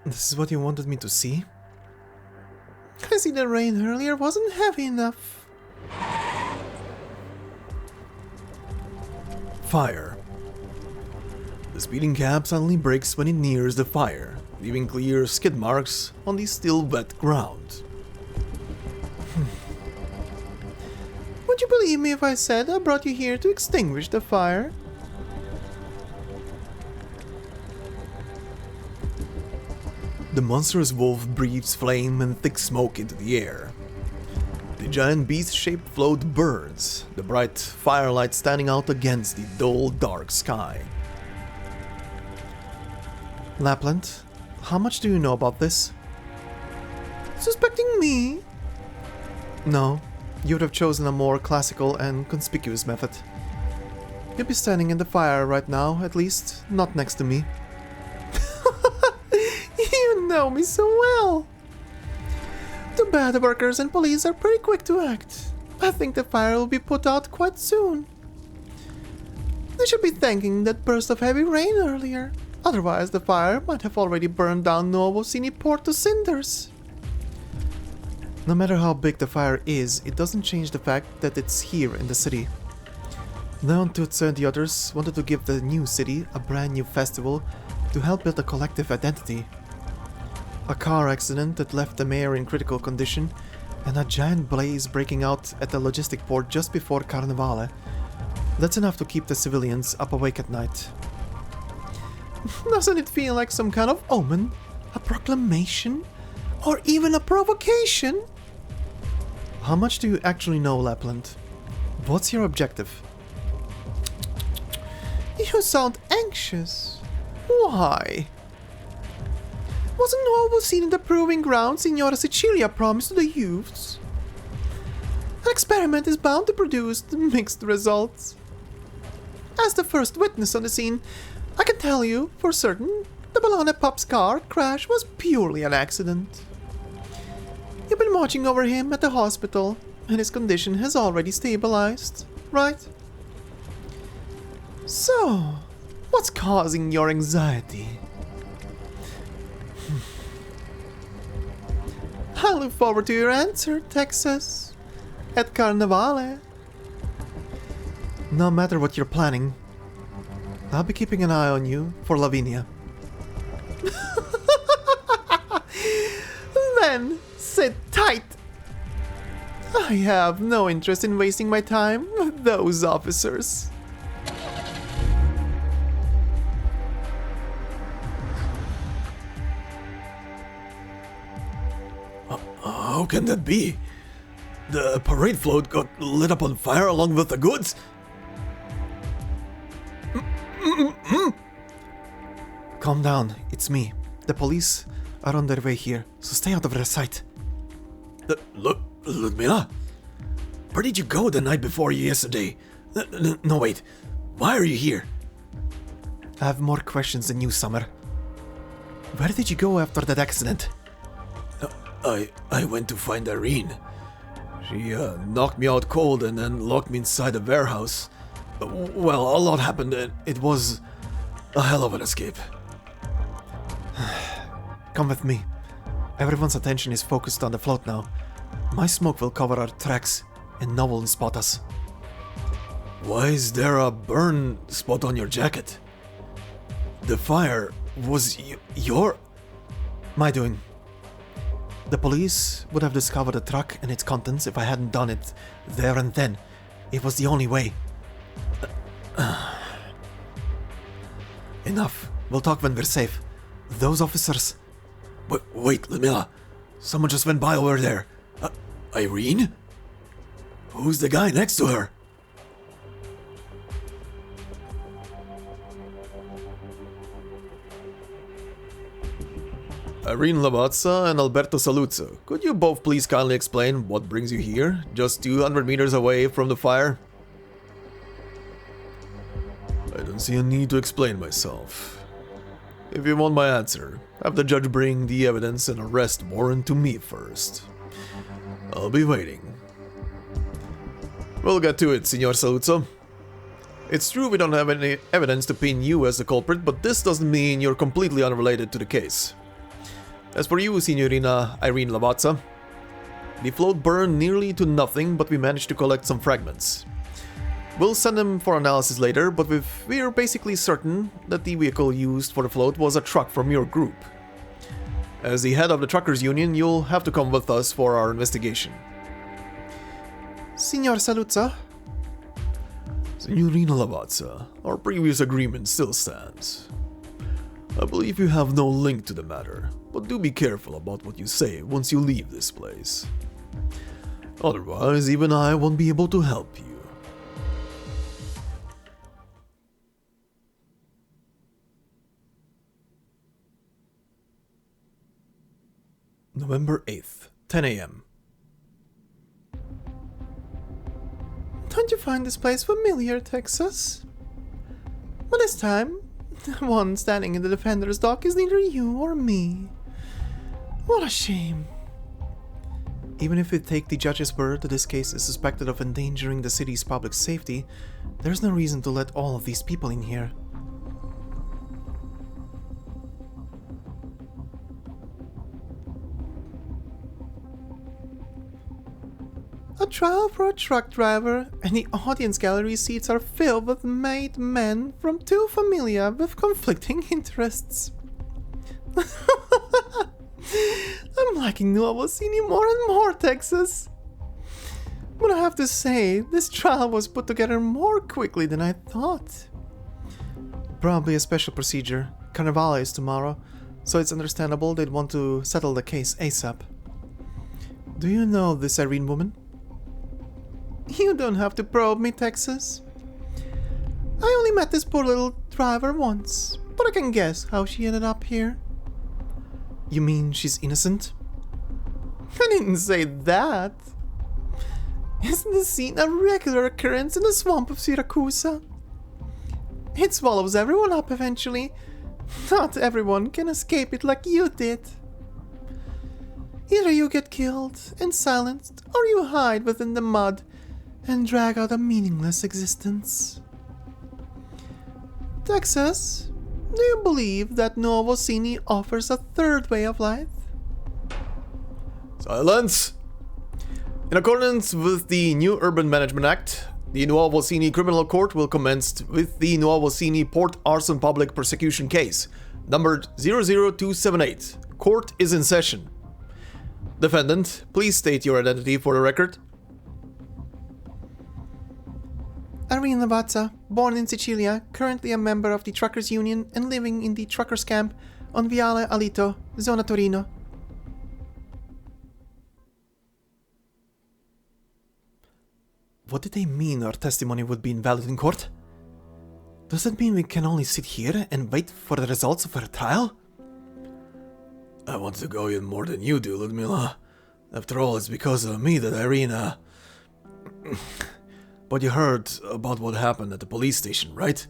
[SPEAKER 1] This is what you wanted me to see?
[SPEAKER 2] I see the rain earlier wasn't heavy enough.
[SPEAKER 3] Fire. The speeding cab suddenly brakes when it nears the fire, leaving clear skid marks on the still wet ground.
[SPEAKER 2] Would you believe me if I said I brought you here to extinguish the fire?
[SPEAKER 3] The monstrous wolf breathes flame and thick smoke into the air. The giant beast-shaped float burns, the bright firelight standing out against the dull, dark sky.
[SPEAKER 1] Lappland, how much do you know about this?
[SPEAKER 2] Suspecting me?
[SPEAKER 1] No, you would have chosen a more classical and conspicuous method. You'd be standing in the fire right now, at least, not next to me.
[SPEAKER 2] You know me so well. Too bad the workers and police are pretty quick to act. I think the fire will be put out quite soon. They should be thanking that burst of heavy rain earlier. Otherwise, the fire might have already burned down Nuova Volsinii port to cinders.
[SPEAKER 1] No matter how big the fire is, it doesn't change the fact that it's here in the city. Leon Tutsa and the others wanted to give the new city a brand new festival to help build a collective identity. A car accident that left the mayor in critical condition, and a giant blaze breaking out at the logistic port just before Carnevale. That's enough to keep the civilians up awake at night.
[SPEAKER 2] Doesn't it feel like some kind of omen? A proclamation? Or even a provocation?
[SPEAKER 1] How much do you actually know, Lappland? What's your objective?
[SPEAKER 2] You sound anxious.
[SPEAKER 1] Why?
[SPEAKER 2] Wasn't Nuova Volsinii the proving ground Signore Sicilia promised to the youths? An experiment is bound to produce mixed results. As the first witness on the scene, I can tell you for certain the Bellone pup's car crash was purely an accident. You've been watching over him at the hospital, and his condition has already stabilized, right? So, what's causing your anxiety? I look forward to your answer, Texas. At Carnevale.
[SPEAKER 1] No matter what you're planning, I'll be keeping an eye on you for Lavinia.
[SPEAKER 2] Then, sit tight. I have no interest in wasting my time with those officers.
[SPEAKER 3] How can that be? The parade float got lit up on fire along with the goods?
[SPEAKER 1] Calm down, it's me. The police are on their way here, so stay out of their sight.
[SPEAKER 3] Look, Ludmila, where did you go the night before yesterday? No, wait, why are you here?
[SPEAKER 1] I have more questions than you, Summer. Where did you go after that accident?
[SPEAKER 3] I went to find Irene. She knocked me out cold and then locked me inside a warehouse. Well, a lot happened and it was a hell of an escape.
[SPEAKER 1] Come with me. Everyone's attention is focused on the float now. My smoke will cover our tracks and no one will spot us.
[SPEAKER 3] Why is there a burn spot on your jacket? The fire was your...
[SPEAKER 1] My doing. The police would have discovered the truck and its contents if I hadn't done it there and then. It was the only way.
[SPEAKER 2] Enough. We'll talk when we're safe. Those officers...
[SPEAKER 3] Wait, Ludmilla. Someone just went by over there. Irene? Who's the guy next to her?
[SPEAKER 1] Irene Lavazza and Alberto Saluzzo, could you both please kindly explain what brings you here, just 200 meters away from the fire?
[SPEAKER 3] I don't see a need to explain myself.
[SPEAKER 1] If you want my answer, have the judge bring the evidence and arrest warrant to me first.
[SPEAKER 3] I'll be waiting.
[SPEAKER 1] We'll get to it, Signor Saluzzo. It's true we don't have any evidence to pin you as the culprit, but this doesn't mean you're completely unrelated to the case. As for you, Signorina Irene Lavazza, the float burned nearly to nothing, but we managed to collect some fragments. We'll send them for analysis later, but we're basically certain that the vehicle used for the float was a truck from your group. As the head of the truckers union, you'll have to come with us for our investigation.
[SPEAKER 2] Signor Saluzzo?
[SPEAKER 3] Signorina Lavazza, our previous agreement still stands. I believe you have no link to the matter, but do be careful about what you say once you leave this place. Otherwise, even I won't be able to help you.
[SPEAKER 1] November 8th, 10 a.m.
[SPEAKER 2] Don't you find this place familiar, Texas? But this time, the one standing in the defender's dock is neither you or me. What a shame.
[SPEAKER 1] Even if we take the judge's word that this case is suspected of endangering the city's public safety, there's no reason to let all of these people in here.
[SPEAKER 2] A trial for a truck driver, and the audience gallery seats are filled with made men from two famiglia with conflicting interests. I'm liking Nuova Volsinii more and more, Texas. But I have to say, this trial was put together more quickly than I thought.
[SPEAKER 1] Probably a special procedure. Carnevale is tomorrow, so it's understandable they'd want to settle the case ASAP. Do you know this Irene woman?
[SPEAKER 2] You don't have to probe me, Texas. I only met this poor little driver once, but I can guess how she ended up here.
[SPEAKER 1] You mean she's innocent?
[SPEAKER 2] I didn't say that. Isn't the scene a regular occurrence in the swamp of Siracusano? It swallows everyone up eventually. Not everyone can escape it like you did. Either you get killed and silenced, or you hide within the mud and drag out a meaningless existence. Texas, do you believe that Nuova Volsinii offers a third way of life?
[SPEAKER 1] Silence! In accordance with the new Urban Management Act, the Nuova Volsinii Criminal Court will commence with the Nuova Volsinii Port Arson Public Prosecution case, numbered 00278. Court is in session. Defendant, please state your identity for the record.
[SPEAKER 2] Irene Lavazza, born in Sicilia, currently a member of the Truckers Union and living in the Truckers Camp on Viale Alito, Zona Torino.
[SPEAKER 1] What did they mean our testimony would be invalid in court? Does that mean we can only sit here and wait for the results of her trial?
[SPEAKER 3] I want to go in more than you do, Ludmilla. After all, it's because of me that Irina... But you heard about what happened at the police station, right?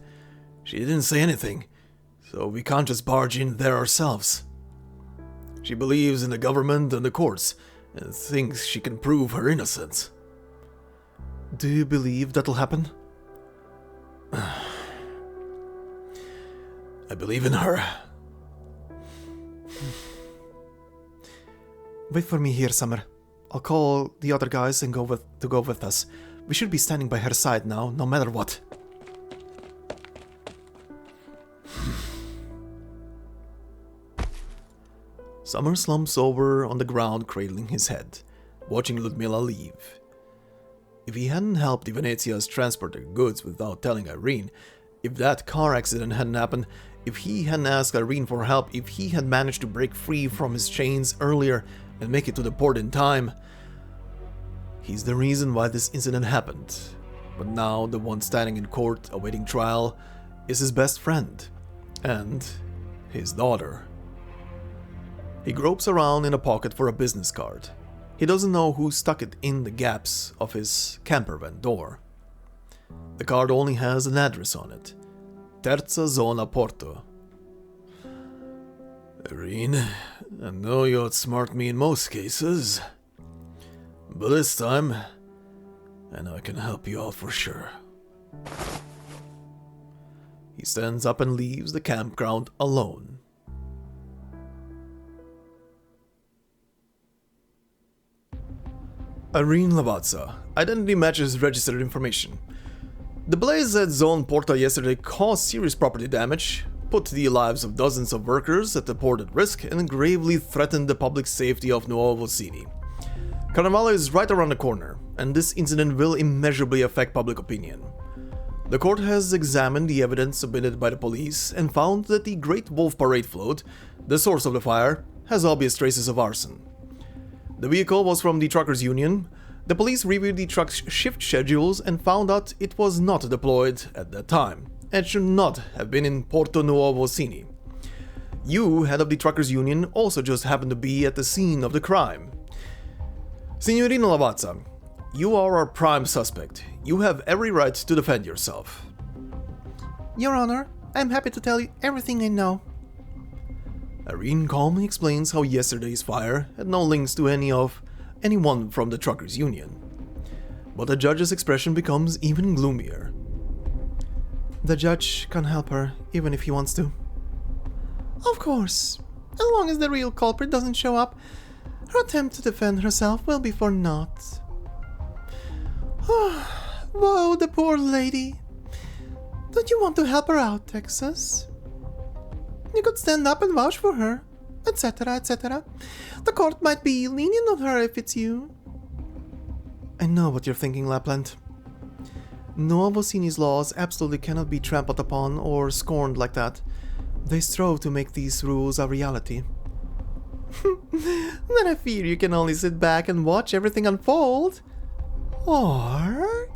[SPEAKER 3] She didn't say anything, so we can't just barge in there ourselves. She believes in the government and the courts, and thinks she can prove her innocence.
[SPEAKER 1] Do you believe that'll happen?
[SPEAKER 3] I believe in her.
[SPEAKER 1] Wait for me here, Summer. I'll call the other guys and go with us. We should be standing by her side now, no matter what. Summer slumps over on the ground, cradling his head, watching Ludmilla leave. If he hadn't helped the Venezias transport their goods without telling Irene, if that car accident hadn't happened, If he hadn't asked Irene for help, if he had managed to break free from his chains earlier and make it to the port in time, he's the reason why this incident happened. But now the one standing in court awaiting trial is his best friend and his daughter. He gropes around in a pocket for a business card. He doesn't know who stuck it in the gaps of his camper van door. The card only has an address on it. Terza Zona Porto.
[SPEAKER 3] Irene, I know you outsmart me in most cases, but this time, I know I can help you out for sure.
[SPEAKER 1] He stands up and leaves the campground alone. Irene Lavazza. Identity matches registered information. The blaze at Zone Porta yesterday caused serious property damage, put the lives of dozens of workers at the port at risk, and gravely threatened the public safety of Nuova Volsinii. Carnevale is right around the corner, and this incident will immeasurably affect public opinion. The court has examined the evidence submitted by the police and found that the Great Wolf Parade float, the source of the fire, has obvious traces of arson. The vehicle was from the Truckers Union. The police reviewed the truck's shift schedules and found out it was not deployed at that time, and should not have been in Porto Nuova Volsinii. You, head of the Truckers Union, also just happened to be at the scene of the crime. Signorina Lavazza, you are our prime suspect. You have every right to defend yourself.
[SPEAKER 2] Your Honor, I'm happy to tell you everything I know.
[SPEAKER 1] Irene calmly explains how yesterday's fire had no links to anyone from the Truckers Union. But the judge's expression becomes even gloomier.
[SPEAKER 2] The judge can help her, even if he wants to. Of course. As long as the real culprit doesn't show up, her attempt to defend herself will be for naught. Whoa, the poor lady. Don't you want to help her out, Texas? You could stand up and vouch for her, etc., etc. The court might be lenient on her if it's you.
[SPEAKER 1] I know what you're thinking, Lappland. Nuova Volsinii's laws absolutely cannot be trampled upon or scorned like that. They strove to make these rules a reality.
[SPEAKER 2] Then I fear you can only sit back and watch everything unfold. Or...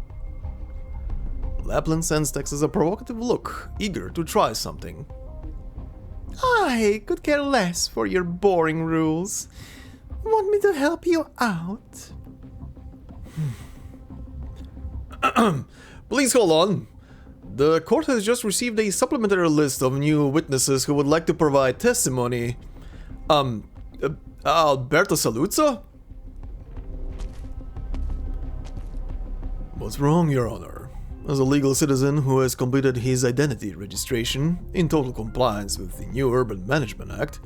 [SPEAKER 1] Lappland sends Texas a provocative look, eager to try something.
[SPEAKER 2] I could care less for your boring rules. Want me to help you out?
[SPEAKER 1] Please hold on. The court has just received a supplementary list of new witnesses who would like to provide testimony. Alberto Saluzzo? What's wrong, Your Honor? As a legal citizen who has completed his identity registration in total compliance with the new Urban Management Act,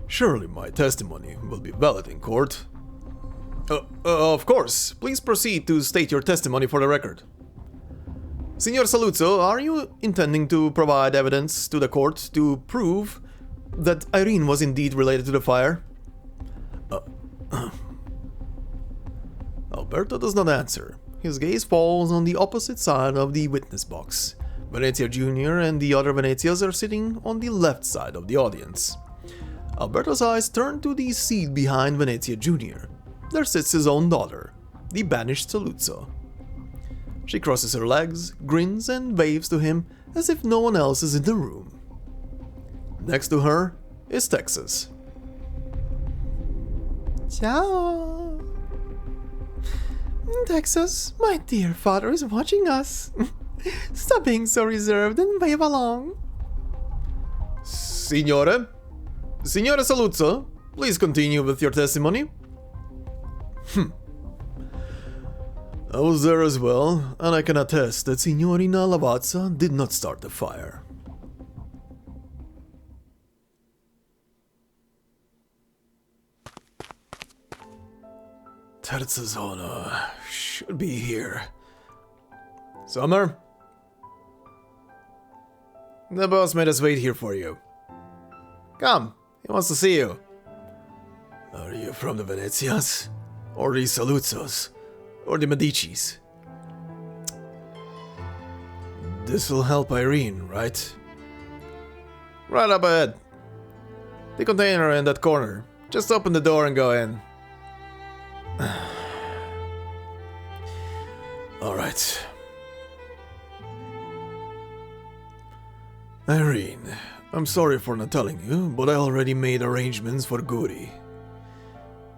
[SPEAKER 1] surely my testimony will be valid in court. Of course. Please proceed to state your testimony for the record. Signor Saluzzo, are you intending to provide evidence to the court to prove that Irene was indeed related to the fire? Alberto does not answer. His gaze falls on the opposite side of the witness box. Venezia Jr. and the other Venezias are sitting on the left side of the audience. Alberto's eyes turn to the seat behind Venezia Jr. There sits his own daughter, the banished Saluzzo. She crosses her legs, grins, and waves to him as if no one else is in the room. Next to her is Texas.
[SPEAKER 2] Ciao. Texas, my dear father is watching us. Stop being so reserved and wave along.
[SPEAKER 1] Signore? Signore Saluzzo, please continue with your testimony. I was there as well, and I can attest that Signorina Lavazza did not start the fire. Terza Zona should be here. Summer? The boss made us wait here for you. Come, he wants to see you. Are you from the Venezias? Or the Saluzzos? Or the Medicis? This'll help Irene, right? Right up ahead. The container in that corner. Just open the door and go in.
[SPEAKER 3] Alright. Irene, I'm sorry for not telling you, but I already made arrangements for Guri.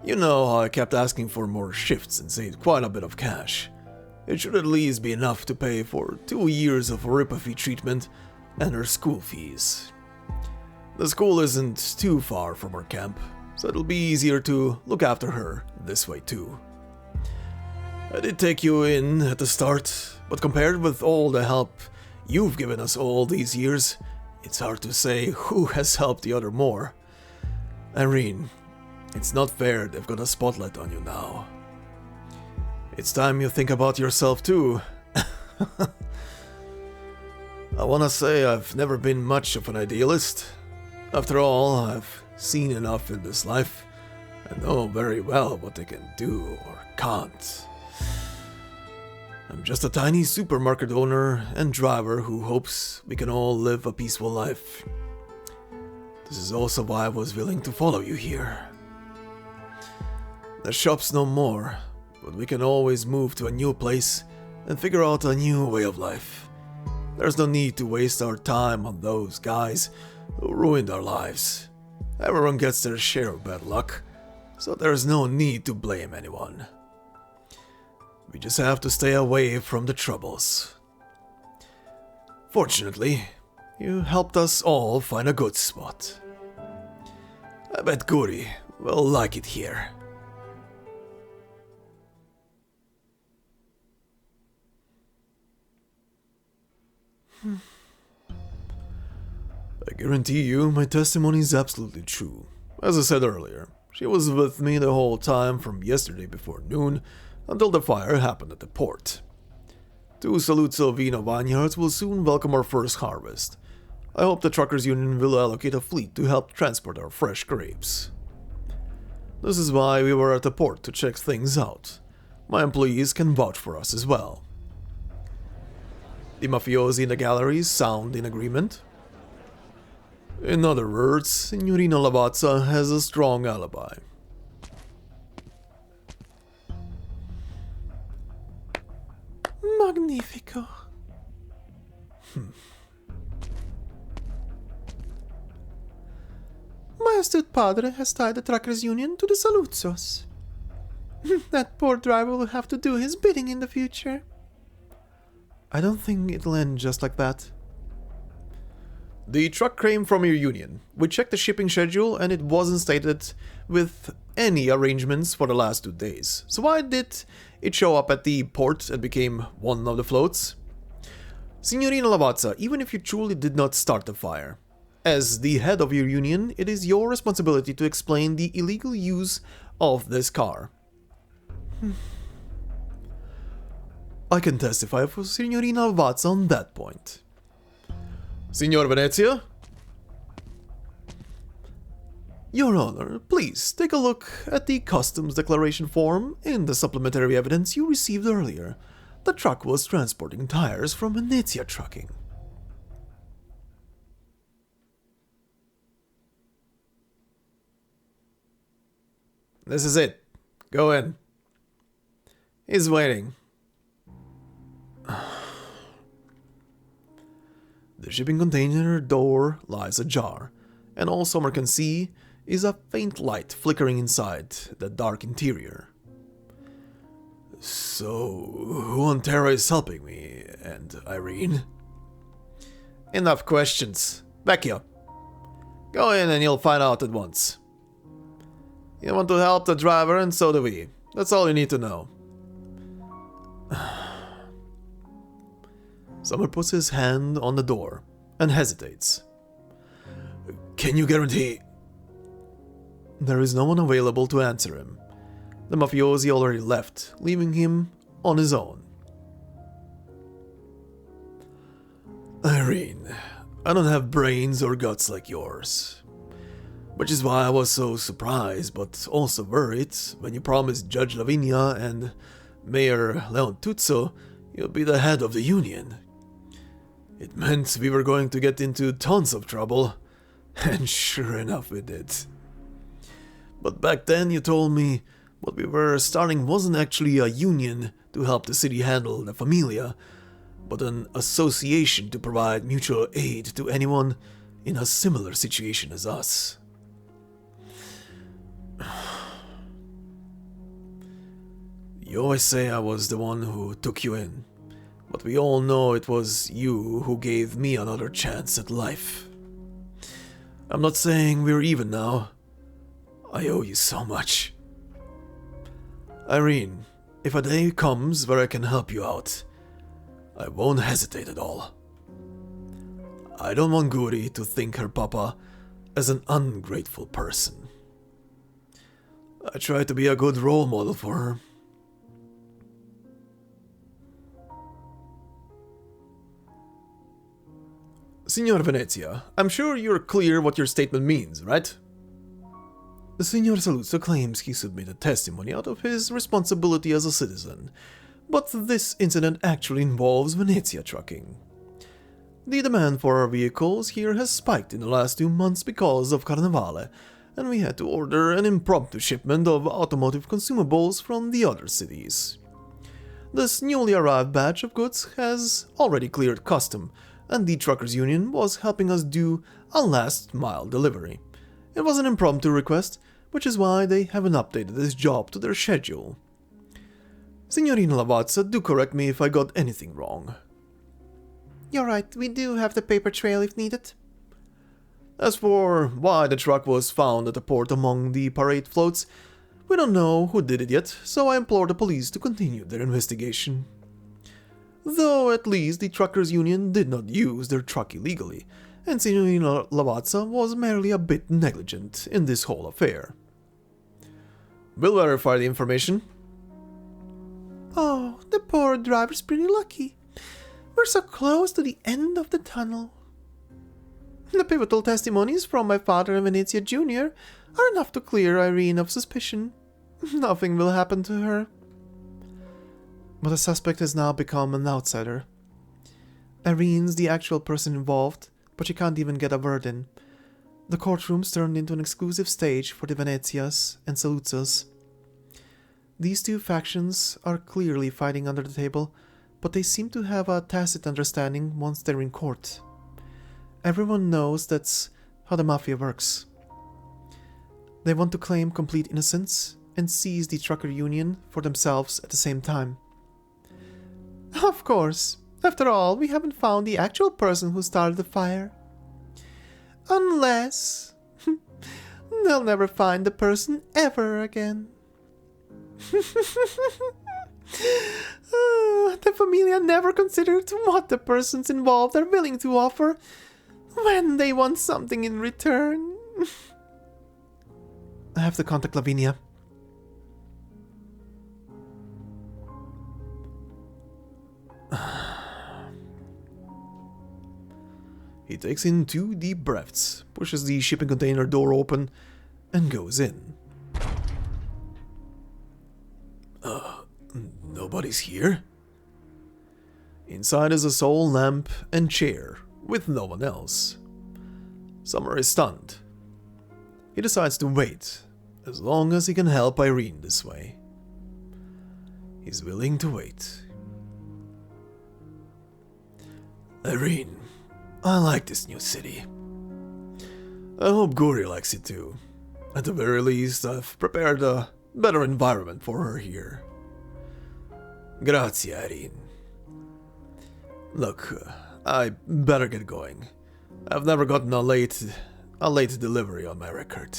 [SPEAKER 3] You know how I kept asking for more shifts and saved quite a bit of cash. It should at least be enough to pay for 2 years of horipathy treatment and her school fees. The school isn't too far from our camp, so it'll be easier to look after her this way too. I did take you in at the start, but compared with all the help you've given us all these years, it's hard to say who has helped the other more. Irene, it's not fair they've got a spotlight on you now. It's time you think about yourself too. I wanna say I've never been much of an idealist. After all, I've seen enough in this life and know very well what they can do or can't. I'm just a tiny supermarket owner and driver who hopes we can all live a peaceful life. This is also why I was willing to follow you here. The shop's no more, but we can always move to a new place and figure out a new way of life. There's no need to waste our time on those guys who ruined our lives. Everyone gets their share of bad luck, so there's no need to blame anyone. We just have to stay away from the troubles. Fortunately, you helped us all find a good spot. I bet Guri will like it here. I guarantee you my testimony is absolutely true. As I said earlier, she was with me the whole time from yesterday before noon until the fire happened at the port. 2 Saluzzo-Bellone vineyards will soon welcome our first harvest. I hope the Truckers Union will allocate a fleet to help transport our fresh grapes. This is why we were at the port to check things out. My employees can vouch for us as well. The mafiosi in the galleries sound in agreement. In other words, Signorina Lavazza has a strong alibi.
[SPEAKER 2] Magnifico. My astute padre has tied the Truckers Union to the Saluzzos. That poor driver will have to do his bidding in the future.
[SPEAKER 1] I don't think it'll end just like that. The truck came from your union. We checked the shipping schedule and it wasn't stated with any arrangements for the last 2 days. So why did it show up at the port and became one of the floats? Signorina Lavazza, even if you truly did not start the fire, as the head of your union, it is your responsibility to explain the illegal use of this car. I can testify for Signorina Lavazza on that point. Signor Venezia? Your Honor, please take a look at the customs declaration form in the supplementary evidence you received earlier. The truck was transporting tires from Venezia Trucking. This is it. Go in. He's waiting. The shipping container door lies ajar, and all Summer can see is a faint light flickering inside the dark interior. So, who on Terra is helping me, and Irene? Enough questions. Vecchio. Go in and you'll find out at once. You want to help the driver, and so do we. That's all you need to know. Summer puts his hand on the door and hesitates. Can you guarantee? There is no one available to answer him. The mafiosi already left, leaving him on his own. Irene, I don't have brains or guts like yours. Which is why I was so surprised, but also worried, when you promised Judge Lavinia and Mayor Leontuzzo you'd be the head of the union. It meant we were going to get into tons of trouble,
[SPEAKER 3] And sure enough we did. But back then you told me what we were starting wasn't actually a union to help the city handle the famiglia, but an association to provide mutual aid to anyone in a similar situation as us. You always say I was the one who took you in, but we all know it was you who gave me another chance at life. I'm not saying we're even now. I owe you so much. Irene, if a day comes where I can help you out, I won't hesitate at all. I don't want Guri to think her papa as an ungrateful person. I try to be a good role model for her.
[SPEAKER 1] Signor Venezia, I'm sure you're clear what your statement means, right? The Signor Saluzzo claims he submitted testimony out of his responsibility as a citizen, but this incident actually involves Venezia trucking. The demand for our vehicles here has spiked in the last 2 months because of Carnevale, and we had to order an impromptu shipment of automotive consumables from the other cities. This newly arrived batch of goods has already cleared custom, and the Truckers Union was helping us do a last-mile delivery. It was an impromptu request, which is why they haven't updated this job to their schedule. Signorina Lavazza, do correct me if I got anything wrong.
[SPEAKER 2] You're right, we do have the paper trail if needed.
[SPEAKER 1] As for why the truck was found at the port among the parade floats, we don't know who did it yet, so I implore the police to continue their investigation. Though at least the Truckers Union did not use their truck illegally, and Signorina Lavazza was merely a bit negligent in this whole affair. We'll verify the information.
[SPEAKER 2] Oh, the poor driver's pretty lucky. We're so close to the end of the tunnel. The pivotal testimonies from my father and Venezia Jr. are enough to clear Irene of suspicion. Nothing will happen to her. But the suspect has now become an outsider. Irene's the actual person involved, but she can't even get a word in. The courtroom's turned into an exclusive stage for the Venezias and Saluzzos. These two factions are clearly fighting under the table, but they seem to have a tacit understanding once they're in court. Everyone knows that's how the mafia works. They want to claim complete innocence and seize the trucker union for themselves at the same time. Of course. After all, we haven't found the actual person who started the fire. Unless... they'll never find the person ever again. The familia never considered what the persons involved are willing to offer when they want something in return. I have to contact Lavinia.
[SPEAKER 1] He takes in 2 deep breaths, pushes the shipping container door open, and goes in.
[SPEAKER 3] Nobody's here?
[SPEAKER 1] Inside is a sole lamp and chair, with no one else. Summer is stunned. He decides to wait, as long as he can help Irene this way. He's willing to wait.
[SPEAKER 3] Irene, I like this new city.
[SPEAKER 1] I hope Guri likes it too. At the very least, I've prepared a better environment for her here.
[SPEAKER 3] Grazie, Irene.
[SPEAKER 1] Look, I better get going. I've never gotten a late delivery on my record.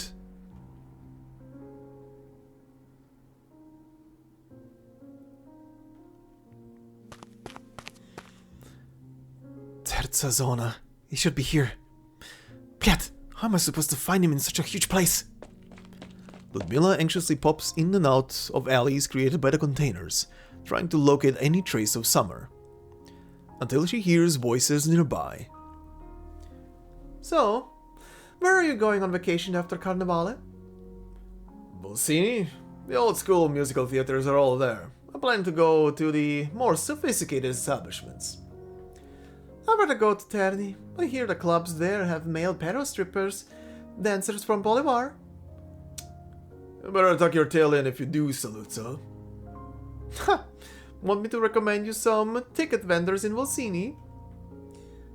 [SPEAKER 2] Terza zona. He should be here. Piat, how am I supposed to find him in such a huge place?
[SPEAKER 1] Ludmilla anxiously pops in and out of alleys created by the containers, trying to locate any trace of Summer, until she hears voices nearby.
[SPEAKER 2] So, where are you going on vacation after Carnevale?
[SPEAKER 1] Volsinii? The old school musical theaters are all there. I plan to go to the more sophisticated establishments.
[SPEAKER 2] I better go to Terni. I hear the clubs there have male pero strippers, dancers from Bolivar.
[SPEAKER 3] You better tuck your tail in if you do, Saluzzo.
[SPEAKER 2] Ha! Want me to recommend you some ticket vendors in Volsinii?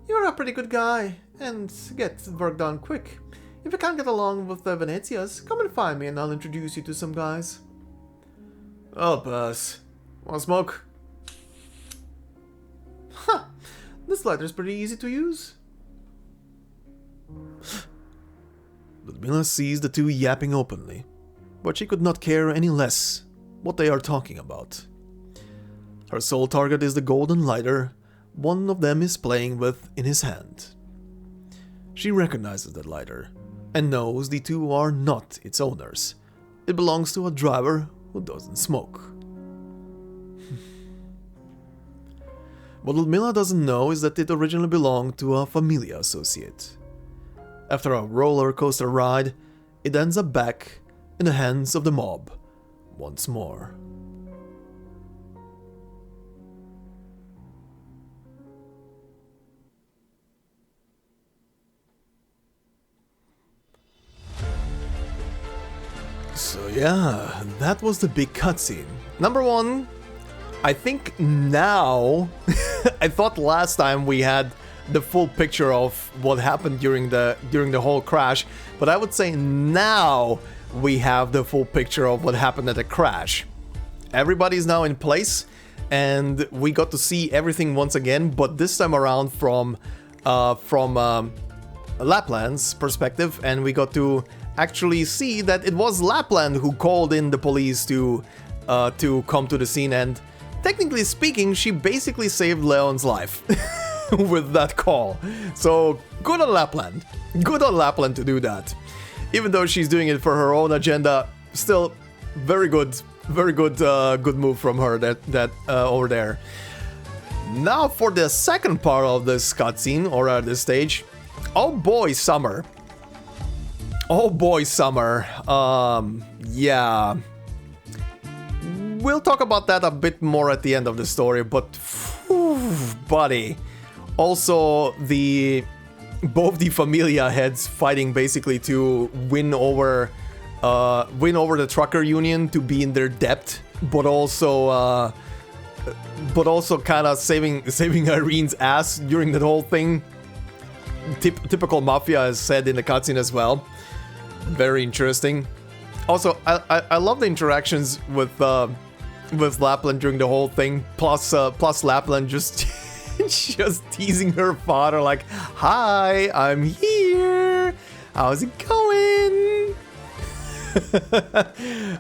[SPEAKER 2] You're a pretty good guy, and get work done quick. If you can't get along with the Venezias, come and find me and I'll introduce you to some guys.
[SPEAKER 3] I'll pass. Want smoke?
[SPEAKER 2] Ha! This lighter's pretty easy to use.
[SPEAKER 3] Ludmilla sees the two yapping openly, but she could not care any less what they are talking about. Her sole target is the golden lighter one of them is playing with in his hand. She recognizes that lighter and knows the two are not its owners. It belongs to a driver who doesn't smoke. What Ludmilla doesn't know is that it originally belonged to a famiglia associate. After a roller coaster ride, it ends up back in the hands of the mob once more. So yeah, that was the big cutscene.
[SPEAKER 1] Number one, I think now, I thought last time we had the full picture of what happened during the whole crash, but I would say now we have the full picture of what happened at the crash. Everybody's now in place, and we got to see everything once again, but this time around from Lappland's perspective, and we got to actually see that it was Lappland who called in the police to come to the scene, and technically speaking, she basically saved Leon's life with that call. So good on Lappland. Good on Lappland to do that. Even though she's doing it for her own agenda, still very good good move from her that over there. Now for the second part of this cutscene, or this stage. Oh boy, Summer. Oh boy, Summer. Yeah. We'll talk about that a bit more at the end of the story, but whew, buddy. Also, both the familia heads fighting basically to win over the trucker union to be in their debt, but also kind of saving Irene's ass during that whole thing. Typical mafia, as said in the cutscene as well. Very interesting. Also, I love the interactions with Lappland during the whole thing. Plus Lappland just just teasing her father like, "Hi, I'm here. How's it going?"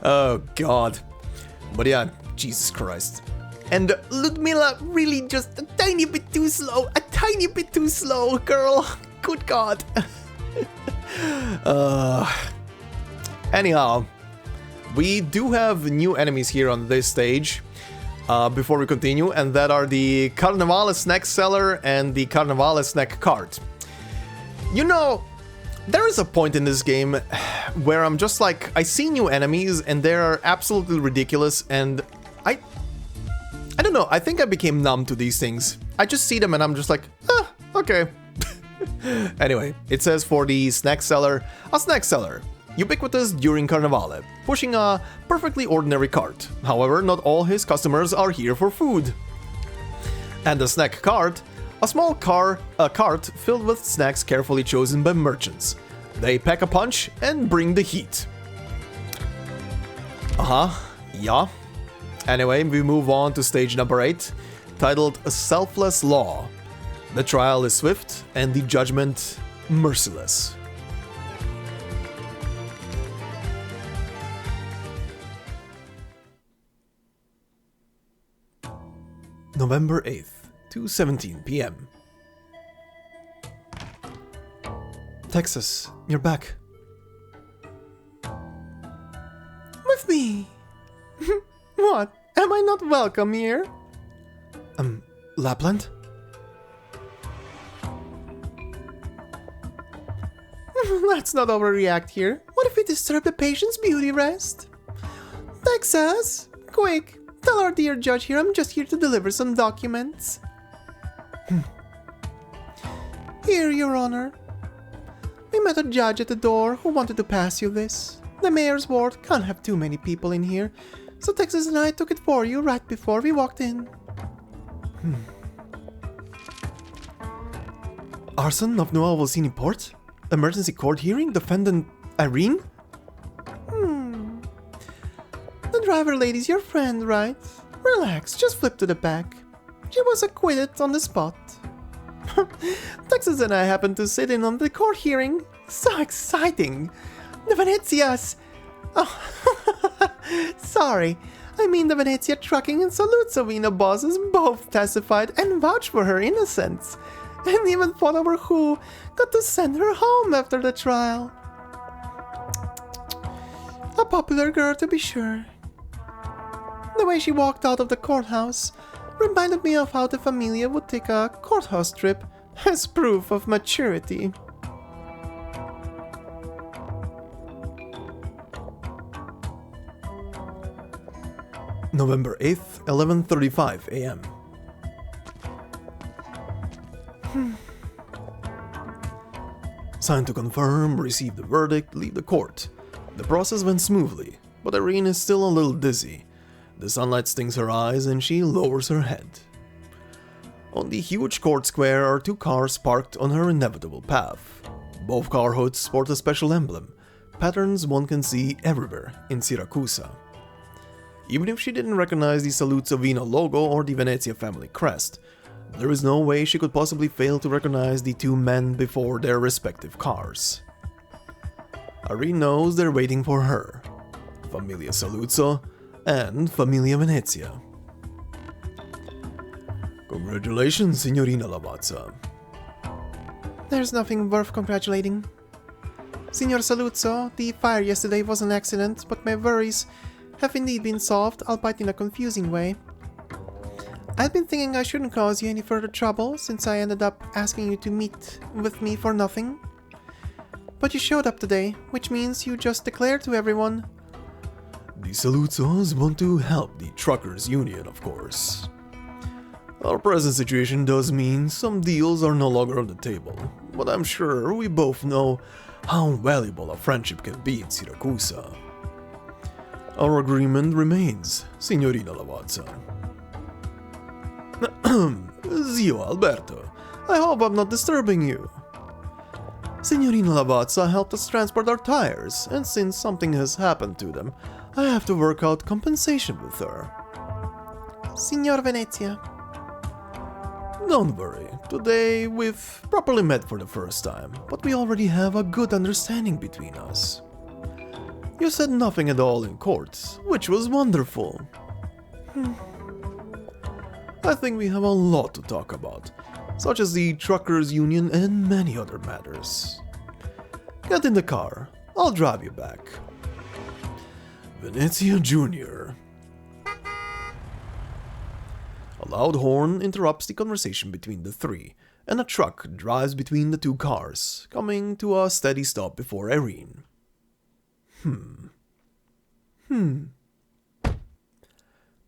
[SPEAKER 1] Oh God. But yeah, Jesus Christ. And Ludmilla really just a tiny bit too slow. A tiny bit too slow, girl. Good God. Anyhow, we do have new enemies here on this stage before we continue, and that are the Carnevale snack seller and the Carnevale snack cart. You know, there is a point in this game where I'm just like, I see new enemies and they're absolutely ridiculous, and I don't know, I think I became numb to these things. I just see them and I'm just like, okay. Anyway, it says for the snack seller, a snack seller, ubiquitous during Carnevale, pushing a perfectly ordinary cart. However, not all his customers are here for food. And the snack cart, a small cart filled with snacks carefully chosen by merchants. They pack a punch and bring the heat. Yeah. Anyway, we move on to stage number 8, titled A Selfless Law. The trial is swift and the judgment merciless. November 8th, 2:17 p.m. Texas, you're back.
[SPEAKER 2] With me? What? Am I not welcome here?
[SPEAKER 1] Lappland?
[SPEAKER 2] Let's not overreact here. What if we disturb the patient's beauty rest? Texas, quick, tell our dear judge here I'm just here to deliver some documents. Here, Your Honor. We met a judge at the door who wanted to pass you this. The mayor's ward can't have too many people in here, so Texas and I took it for you right before we walked in.
[SPEAKER 1] Arson of Nuova Volsinii Port? Emergency court hearing? Defendant Irene?
[SPEAKER 2] The driver lady's your friend, right? Relax, just flip to the back. She was acquitted on the spot. Texas and I happened to sit in on the court hearing. So exciting! The Venezias! Oh, sorry. I mean the Venezia Trucking and Saluzzo-Bellone bosses both testified and vouched for her innocence. And even fought over who got to send her home after the trial. A popular girl, to be sure. The way she walked out of the courthouse reminded me of how the famiglia would take a courthouse trip as proof of maturity.
[SPEAKER 1] November 8th, 11:35 a.m. Signed to confirm, receive the verdict, leave the court. The process went smoothly, but Irene is still a little dizzy. The sunlight stings her eyes and she lowers her head. On the huge court square are two cars parked on her inevitable path. Both car hoods sport a special emblem, patterns one can see everywhere in Siracusa. Even if she didn't recognize the Saluzzo-Bellone logo or the Venezia family crest, there is no way she could possibly fail to recognize the two men before their respective cars. Irene knows they're waiting for her, Famiglia Saluzzo and Famiglia Venezia. Congratulations, Signorina Lavazza.
[SPEAKER 2] There's nothing worth congratulating. Signor Saluzzo, the fire yesterday was an accident, but my worries have indeed been solved, albeit in a confusing way. I'd been thinking I shouldn't cause you any further trouble, since I ended up asking you to meet with me for nothing. But you showed up today, which means you just declared to everyone.
[SPEAKER 3] The Saluzzos want to help the truckers' union, of course. Our present situation does mean some deals are no longer on the table, but I'm sure we both know how valuable a friendship can be in Siracusa. Our agreement remains, Signorina Lavazza. Zio Alberto, I hope I'm not disturbing you. Signorina Lavazza helped us transport our tires, and since something has happened to them, I have to work out compensation with her.
[SPEAKER 2] Signor Venezia.
[SPEAKER 3] Don't worry, today we've properly met for the first time, but we already have a good understanding between us. You said nothing at all in court, which was wonderful. I think we have a lot to talk about, such as the truckers' union and many other matters. Get in the car, I'll drive you back. Venezia Jr. A loud horn interrupts the conversation between the three, and a truck drives between the two cars, coming to a steady stop before Irene.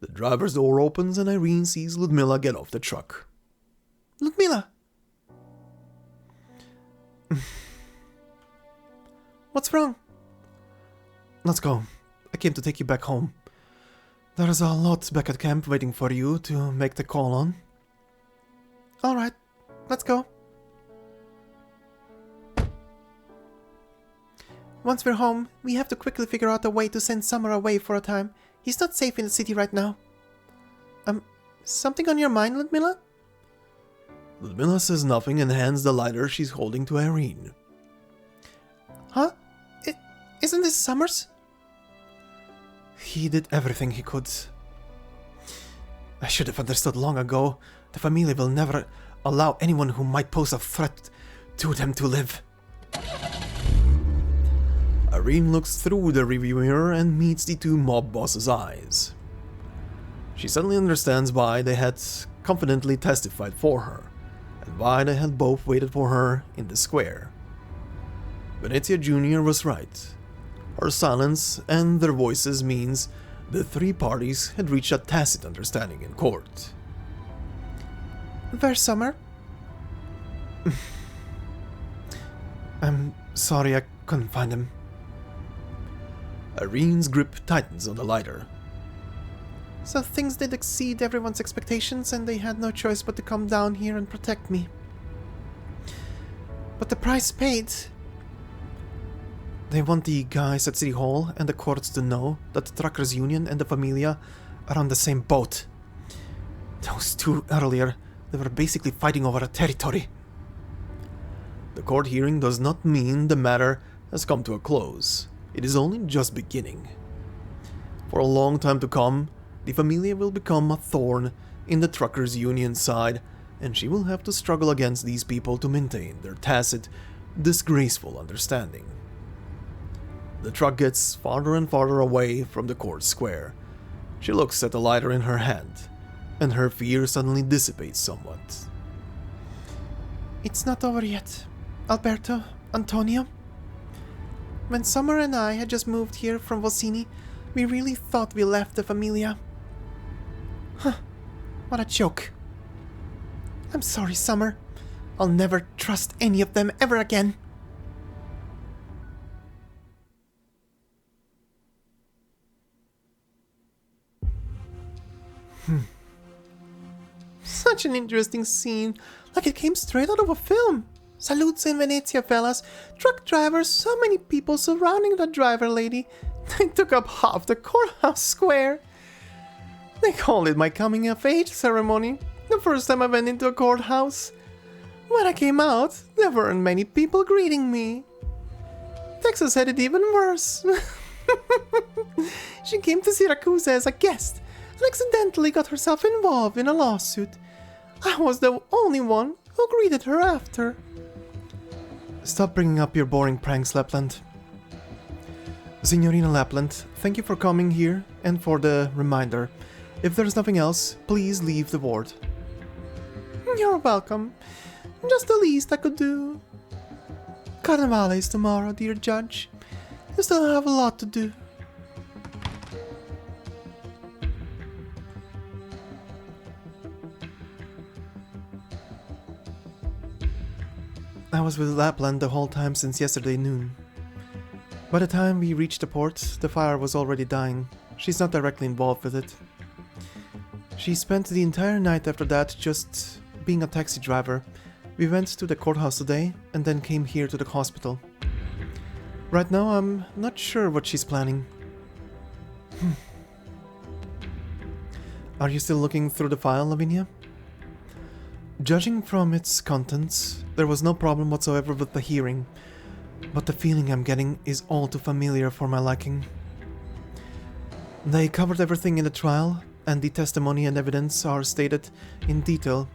[SPEAKER 3] The driver's door opens and Irene sees Ludmilla get off the truck.
[SPEAKER 2] Ludmilla! What's wrong?
[SPEAKER 1] Let's go. I came to take you back home. There's a lot back at camp waiting for you to make the call on.
[SPEAKER 2] Alright, let's go. Once we're home, we have to quickly figure out a way to send Summer away for a time. He's not safe in the city right now. Something on your mind, Ludmilla?
[SPEAKER 3] Ludmilla says nothing and hands the lighter she's holding to Irene.
[SPEAKER 2] Huh? Isn't this Summer's?
[SPEAKER 1] He did everything he could. I should have understood long ago. The family will never allow anyone who might pose a threat to them to live.
[SPEAKER 3] Irene looks through the review mirror and meets the two mob bosses' eyes. She suddenly understands why they had confidently testified for her, and why they had both waited for her in the square. Venezia Jr. was right. Her silence and their voices means the three parties had reached a tacit understanding in court.
[SPEAKER 2] Where's Summer? I'm sorry I couldn't find him.
[SPEAKER 3] Irene's grip tightens on the lighter.
[SPEAKER 2] So things did exceed everyone's expectations and they had no choice but to come down here and protect me. But the price paid. They want the guys at City Hall and the courts to know that the Truckers Union and the Familia are on the same boat. Those two earlier, they were basically fighting over a territory.
[SPEAKER 3] The court hearing does not mean the matter has come to a close. It is only just beginning. For a long time to come, the Familia will become a thorn in the Truckers Union side, and she will have to struggle against these people to maintain their tacit, disgraceful understanding. The truck gets farther and farther away from the court square. She looks at the lighter in her hand, and her fear suddenly dissipates somewhat.
[SPEAKER 2] It's not over yet, Alberto, Antonio. When Summer and I had just moved here from Volsinii, we really thought we left the Familia. Huh, what a joke. I'm sorry, Summer. I'll never trust any of them ever again. Such an interesting scene, like it came straight out of a film. Saluzzo in Venezia, fellas. Truck drivers, so many people surrounding the driver lady. They took up half the courthouse square. They called it my coming of age ceremony. The first time I went into a courthouse. When I came out, there weren't many people greeting me. Texas had it even worse. She came to Syracuse as a guest and accidentally got herself involved in a lawsuit. I was the only one who greeted her after. Stop bringing up your boring pranks, Lappland. Signorina Lappland, thank you for coming here and for the reminder. If there's nothing else, please leave the ward. You're welcome. Just the least I could do. Carnevale is tomorrow, dear judge. You still have a lot to do. I was with Lappland the whole time since yesterday noon. By the time we reached the port, the fire was already dying. She's not directly involved with it. She spent the entire night after that just being a taxi driver. We went to the courthouse today and then came here to the hospital. Right now I'm not sure what she's planning. Are you still looking through the file, Lavinia? Judging from its contents, there was no problem whatsoever with the hearing, but the feeling I'm getting is all too familiar for my liking. They covered everything in the trial, and the testimony and evidence are stated in detail,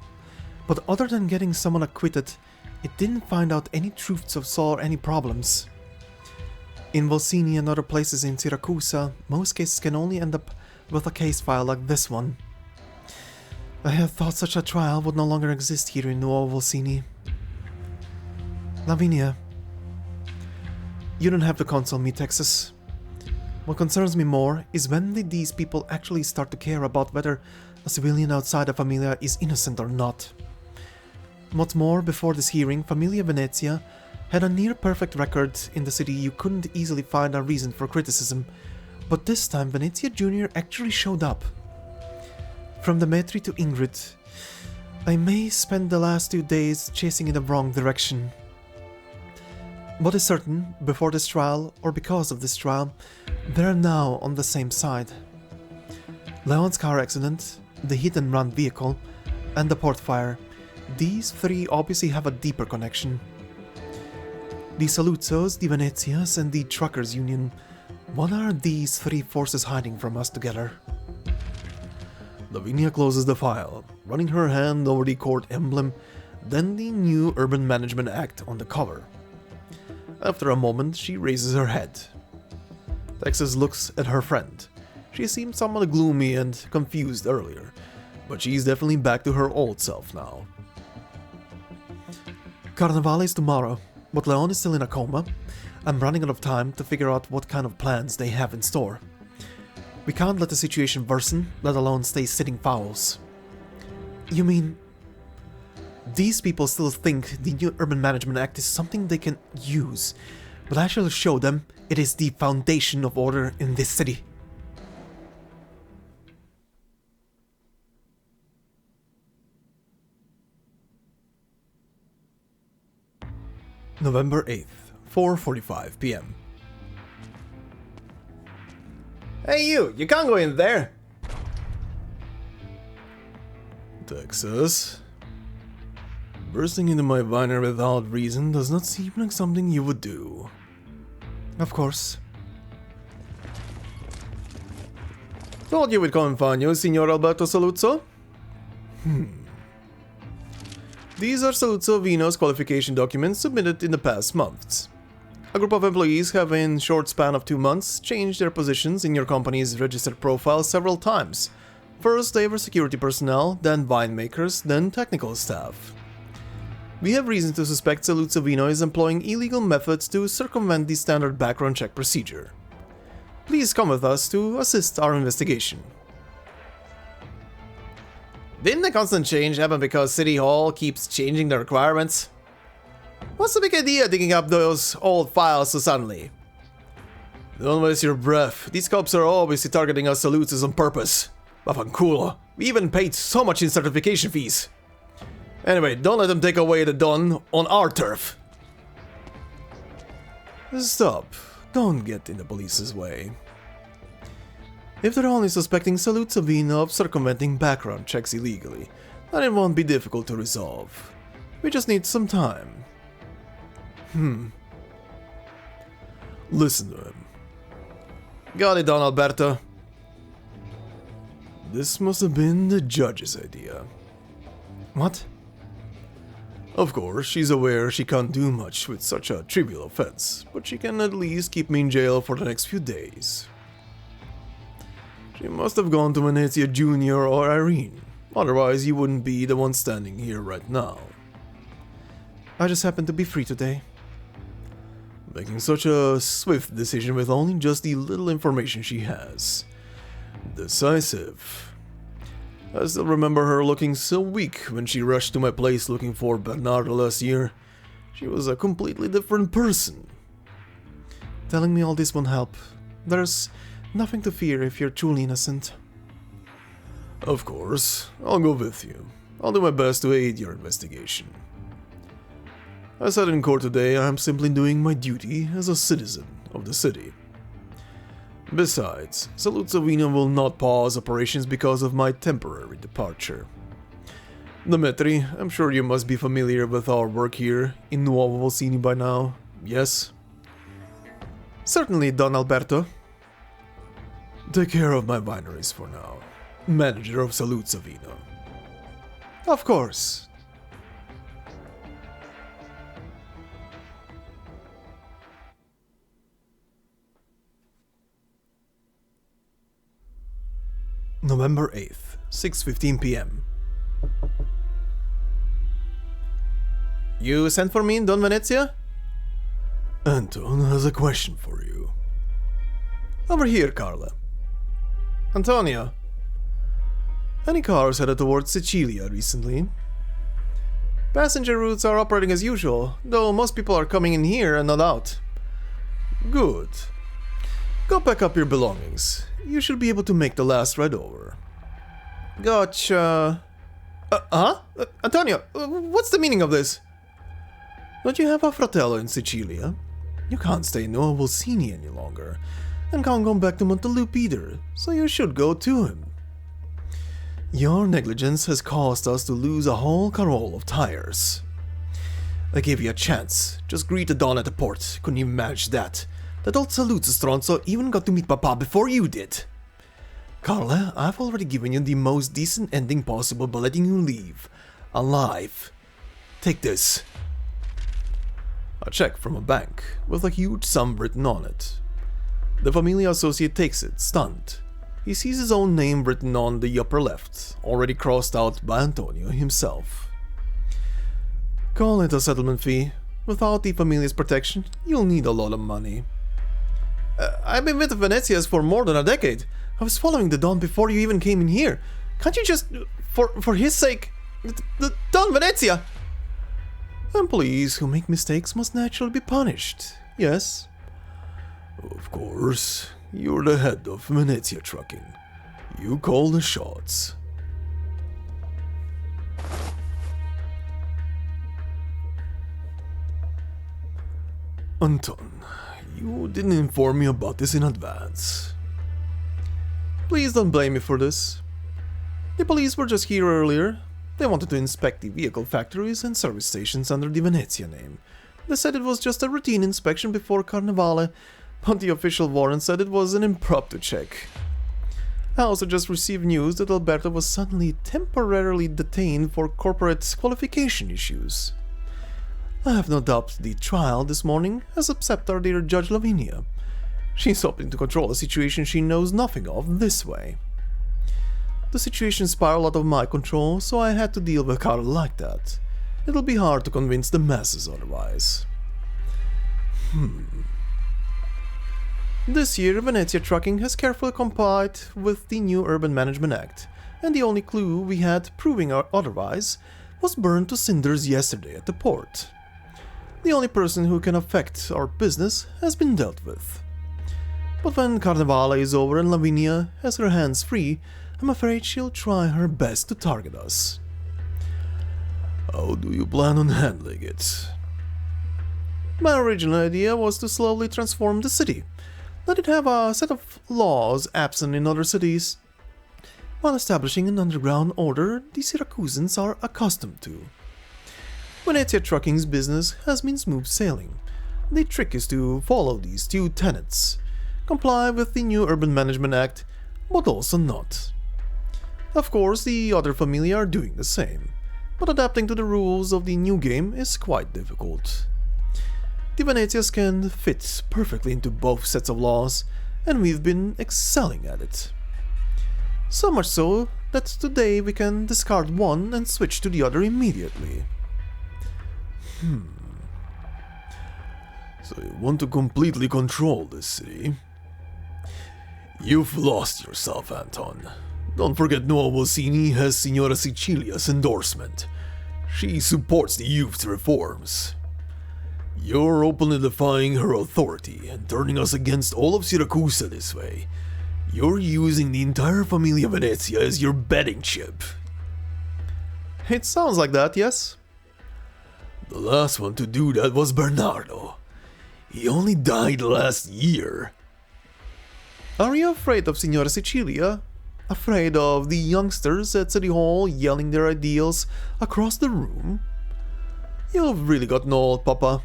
[SPEAKER 2] but other than getting someone acquitted, it didn't find out any truths or solve any problems. In Volsinii and other places in Siracusa, most cases can only end up with a case file like this one. I had thought such a trial would no longer exist here in Nuova Volsinii. Lavinia, you don't have to console me, Texas. What concerns me more is when did these people actually start to care about whether a civilian outside a Familia is innocent or not. What's more, before this hearing, Familia Venezia had a near-perfect record in the city. You couldn't easily find a reason for criticism, but this time Venezia Jr. actually showed up. From Demetri to Ingrid, I may spend the last 2 days chasing in the wrong direction. What is certain, before this trial, or because of this trial, they're now on the same side. Leon's car accident, the hit-and-run vehicle, and the port fire, these three obviously have a deeper connection. The Saluzzos, the Venezias, and the Truckers Union, what are these three forces hiding from us together?
[SPEAKER 3] Lavinia closes the file, running her hand over the court emblem, then the new Urban Management Act on the cover. After a moment, she raises her head. Texas looks at her friend. She seemed somewhat gloomy and confused earlier, but she's definitely back to her old self now.
[SPEAKER 2] Carnevale is tomorrow, but Leon is still in a coma. I'm running out of time to figure out what kind of plans they have in store. We can't let the situation worsen, let alone stay sitting fowls. You mean... These people still think the new Urban Management Act is something they can use, but I shall show them it is the foundation of order in this city.
[SPEAKER 1] November 8th, 4:45 p.m. Hey you can't go in there!
[SPEAKER 3] Texas? Bursting into my winery without reason does not seem like something you would do.
[SPEAKER 2] Of course.
[SPEAKER 1] Thought you would come and find you, Signor Alberto Saluzzo. These are Saluzzo-Vino's qualification documents submitted in the past months. A group of employees have in short span of 2 months changed their positions in your company's registered profile several times. First they were security personnel, then winemakers, then technical staff. We have reason to suspect Saluzzo-Vino is employing illegal methods to circumvent the standard background check procedure. Please come with us to assist our investigation. Didn't the constant change happen because City Hall keeps changing the requirements? What's the big idea digging up those old files so suddenly? Don't waste your breath. These cops are obviously targeting us Saluzzos on purpose. Vaffanculo. We even paid so much in certification fees. Anyway, don't let them take away the Don on our turf.
[SPEAKER 3] Stop. Don't get in the police's way.
[SPEAKER 1] If they're only suspecting Saluzzo-Vino of circumventing background checks illegally, then it won't be difficult to resolve. We just need some time.
[SPEAKER 3] Listen to him.
[SPEAKER 1] Got it, Don Alberto.
[SPEAKER 3] This must have been the judge's idea.
[SPEAKER 2] What?
[SPEAKER 3] Of course, she's aware she can't do much with such a trivial offense, but she can at least keep me in jail for the next few days. She must have gone to Venezia Jr. or Irene, otherwise you wouldn't be the one standing here right now.
[SPEAKER 2] I just happen to be free today.
[SPEAKER 3] Making such a swift decision with only just the little information she has. Decisive. I still remember her looking so weak when she rushed to my place looking for Bernardo last year. She was a completely different person.
[SPEAKER 2] Telling me all this won't help. There's nothing to fear if you're truly innocent.
[SPEAKER 3] Of course, I'll go with you. I'll do my best to aid your investigation. I said in court today I am simply doing my duty as a citizen of the city. Besides, Saluzzo-Vino will not pause operations because of my temporary departure. Dmitri, I'm sure you must be familiar with our work here in Nuova Volsinii by now, yes?
[SPEAKER 2] Certainly, Don Alberto.
[SPEAKER 3] Take care of my wineries for now. Manager of Saluzzo-Vino.
[SPEAKER 2] Of course.
[SPEAKER 1] November 8th, 6:15 p.m. You sent for me, Don Venezia?
[SPEAKER 3] Anton has a question for you.
[SPEAKER 1] Over here, Carla. Antonio. Any cars headed towards Sicilia recently? Passenger routes are operating as usual, though most people are coming in here and not out.
[SPEAKER 3] Good. Go pack up your belongings. You should be able to make the last ride over.
[SPEAKER 1] Gotcha. Antonio, what's the meaning of this?
[SPEAKER 3] Don't you have a fratello in Sicilia? You can't stay in Nuova Volsinii any longer, and can't go back to Montelup either, so you should go to him. Your negligence has caused us to lose a whole carol of tires. I gave you a chance. Just greet the Don at the port. Couldn't even manage that. That old Saluzzo-Stronzo even got to meet Papa before you did. Carla, I've already given you the most decent ending possible by letting you leave. Alive. Take this. A check from a bank, with a huge sum written on it. The famiglia associate takes it, stunned. He sees his own name written on the upper left, already crossed out by Antonio himself. Call it a settlement fee. Without the familia's protection, you'll need a lot of money.
[SPEAKER 1] I've been with the Venezias for more than a decade. I was following the Don before you even came in here. Can't you just, for his sake... Don Venezia!
[SPEAKER 3] Employees who make mistakes must naturally be punished, yes? Of course. You're the head of Venezia Trucking. You call the shots. Anton, you didn't inform me about this in advance.
[SPEAKER 1] Please don't blame me for this. The police were just here earlier. They wanted to inspect the vehicle factories and service stations under the Venezia name. They said it was just a routine inspection before Carnevale, but the official warrant said it was an impromptu check. I also just received news that Alberto was suddenly temporarily detained for corporate qualification issues. I have no doubt the trial this morning has upset our dear Judge Lavinia. She's hoping to control a situation she knows nothing of this way. The situation spiraled out of my control, so I had to deal with Carl like that. It'll be hard to convince the masses otherwise. This year, Venezia Trucking has carefully complied with the new Urban Management Act, and the only clue we had proving otherwise was burned to cinders yesterday at the port. The only person who can affect our business has been dealt with. But when Carnevale is over and Lavinia has her hands free, I'm afraid she'll try her best to target us.
[SPEAKER 3] How do you plan on handling it?
[SPEAKER 1] My original idea was to slowly transform the city. Let it have a set of laws absent in other cities, while establishing an underground order the Siracusans are accustomed to. Venezia Trucking's business has been smooth sailing. The trick is to follow these two tenets. Comply with the new Urban Management Act, but also not. Of course, the other famiglia are doing the same, but adapting to the rules of the new game is quite difficult. The Venezias can fit perfectly into both sets of laws, and we've been excelling at it. So much so that today we can discard one and switch to the other immediately.
[SPEAKER 3] So you want to completely control this city? You've lost yourself, Anton. Don't forget Nuova Volsinii has Signora Sicilia's endorsement. She supports the youth's reforms. You're openly defying her authority and turning us against all of Siracusa this way. You're using the entire Famiglia Venezia as your betting chip.
[SPEAKER 1] It sounds like that, yes?
[SPEAKER 3] The last one to do that was Bernardo. He only died last year.
[SPEAKER 1] Are you afraid of Signora Sicilia? Afraid of the youngsters at City Hall yelling their ideals across the room? You've really gotten old, Papa.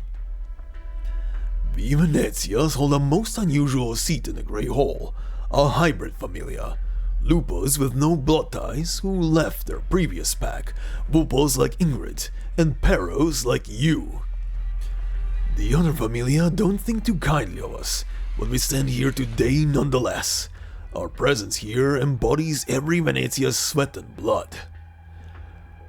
[SPEAKER 3] The Venezias hold a most unusual seat in the Grey Hall, a hybrid familia. Lupos with no blood ties who left their previous pack, Vupos like Ingrid, and Perros like you. The other familia don't think too kindly of us, but we stand here today nonetheless. Our presence here embodies every Venezia's sweat and blood.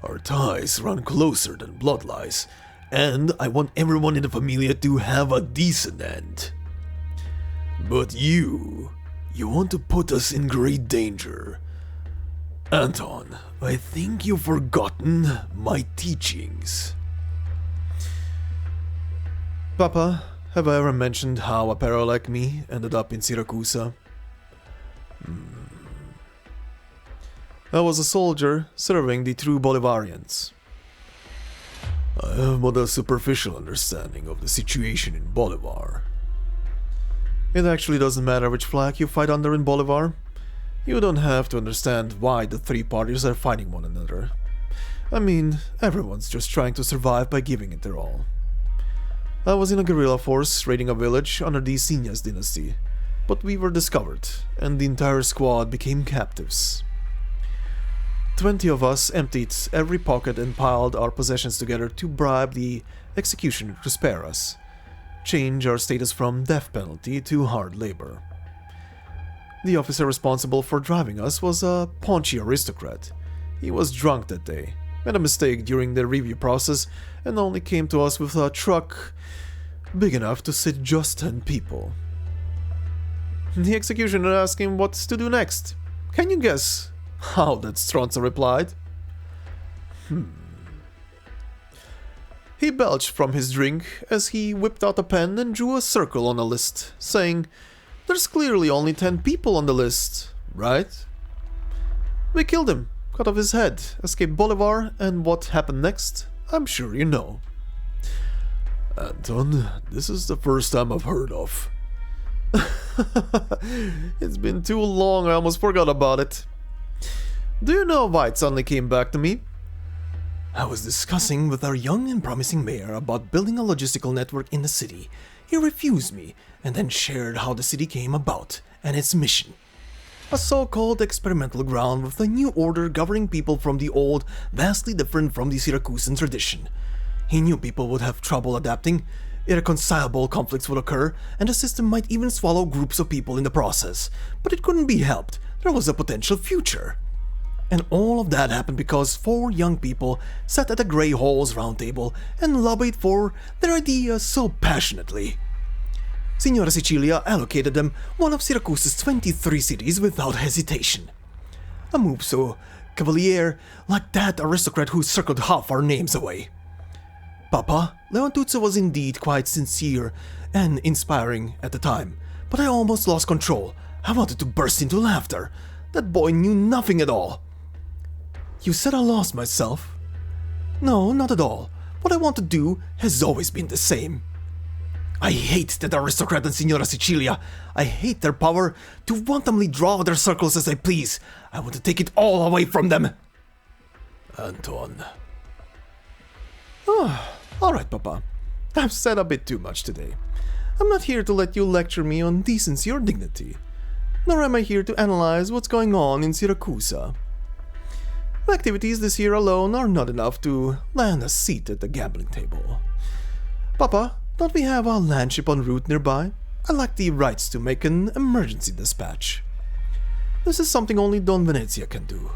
[SPEAKER 3] Our ties run closer than blood lies, and I want everyone in the familia to have a decent end. But you want to put us in great danger. Anton, I think you've forgotten my teachings.
[SPEAKER 1] Papa, have I ever mentioned how a Pero like me ended up in Siracusa? I was a soldier serving the true Bolivarians.
[SPEAKER 3] I have but a superficial understanding of the situation in Bolivar.
[SPEAKER 1] It actually doesn't matter which flag you fight under in Bolivar. You don't have to understand why the three parties are fighting one another. I mean, everyone's just trying to survive by giving it their all. I was in a guerrilla force raiding a village under the Sinas dynasty, but we were discovered, and the entire squad became captives. 20 of us emptied every pocket and piled our possessions together to bribe the executioner to spare us, change our status from death penalty to hard labor. The officer responsible for driving us was a paunchy aristocrat. He was drunk that day, made a mistake during the review process, and only came to us with a truck big enough to sit just 10 people. The executioner asked him what to do next. Can you guess how that Stronza replied? He belched from his drink as he whipped out a pen and drew a circle on a list, saying, "There's clearly only 10 people on the list, right? We killed him, cut off his head, escaped Bolivar, and what happened next, I'm sure you know."
[SPEAKER 3] Anton, this is the first time I've heard of.
[SPEAKER 1] It's been too long, I almost forgot about it. Do you know why it suddenly came back to me? I was discussing with our young and promising mayor about building a logistical network in the city. He refused me, and then shared how the city came about and its mission. A so-called experimental ground with a new order governing people from the old, vastly different from the Siracusan tradition. He knew people would have trouble adapting, irreconcilable conflicts would occur, and the system might even swallow groups of people in the process. But it couldn't be helped, there was a potential future. And all of that happened because 4 young people sat at a Grey Hall's round table and lobbied for their ideas so passionately. Signore Sicilia allocated them one of Siracusa's 23 cities without hesitation. A move so cavalier, like that aristocrat who circled half our names away. Papa, Leontuzzo was indeed quite sincere and inspiring at the time, but I almost lost control. I wanted to burst into laughter. That boy knew nothing at all. You said I lost myself? No, not at all. What I want to do has always been the same. I hate that aristocrat and Signora Sicilia. I hate their power to wantonly draw their circles as I please. I want to take it all away from them.
[SPEAKER 3] Anton.
[SPEAKER 1] Alright, Papa. I've said a bit too much today. I'm not here to let you lecture me on decency or dignity. Nor am I here to analyze what's going on in Siracusa. My activities this year alone are not enough to land a seat at the gambling table. Papa, don't we have a landship en route nearby? I'd like the rights to make an emergency dispatch. This is something only Don Venezia can do.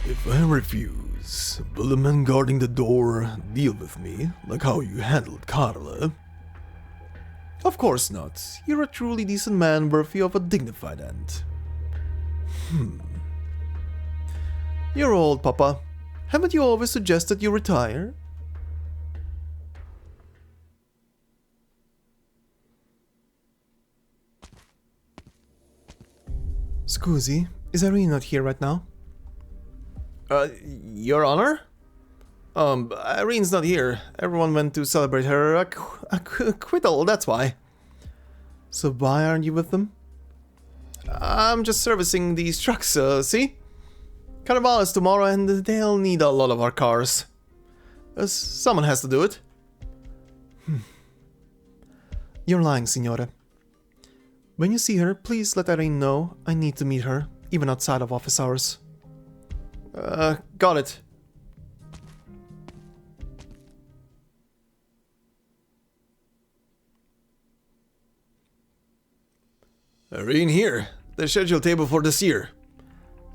[SPEAKER 3] If I refuse, will the men guarding the door deal with me like how you handled Carla?
[SPEAKER 1] Of course not. You're a truly decent man worthy of a dignified end. You're old, Papa. Haven't you always suggested you retire? Scusi, is Irene not here right now? Your Honor? Irene's not here. Everyone went to celebrate her acquittal, that's why. So why aren't you with them? I'm just servicing these trucks, see? Carnival is tomorrow and they'll need a lot of our cars. Someone has to do it. You're lying, Signore. When you see her, please let Irene know I need to meet her, even outside of office hours. Got it.
[SPEAKER 3] Irene here, the scheduled table for this year.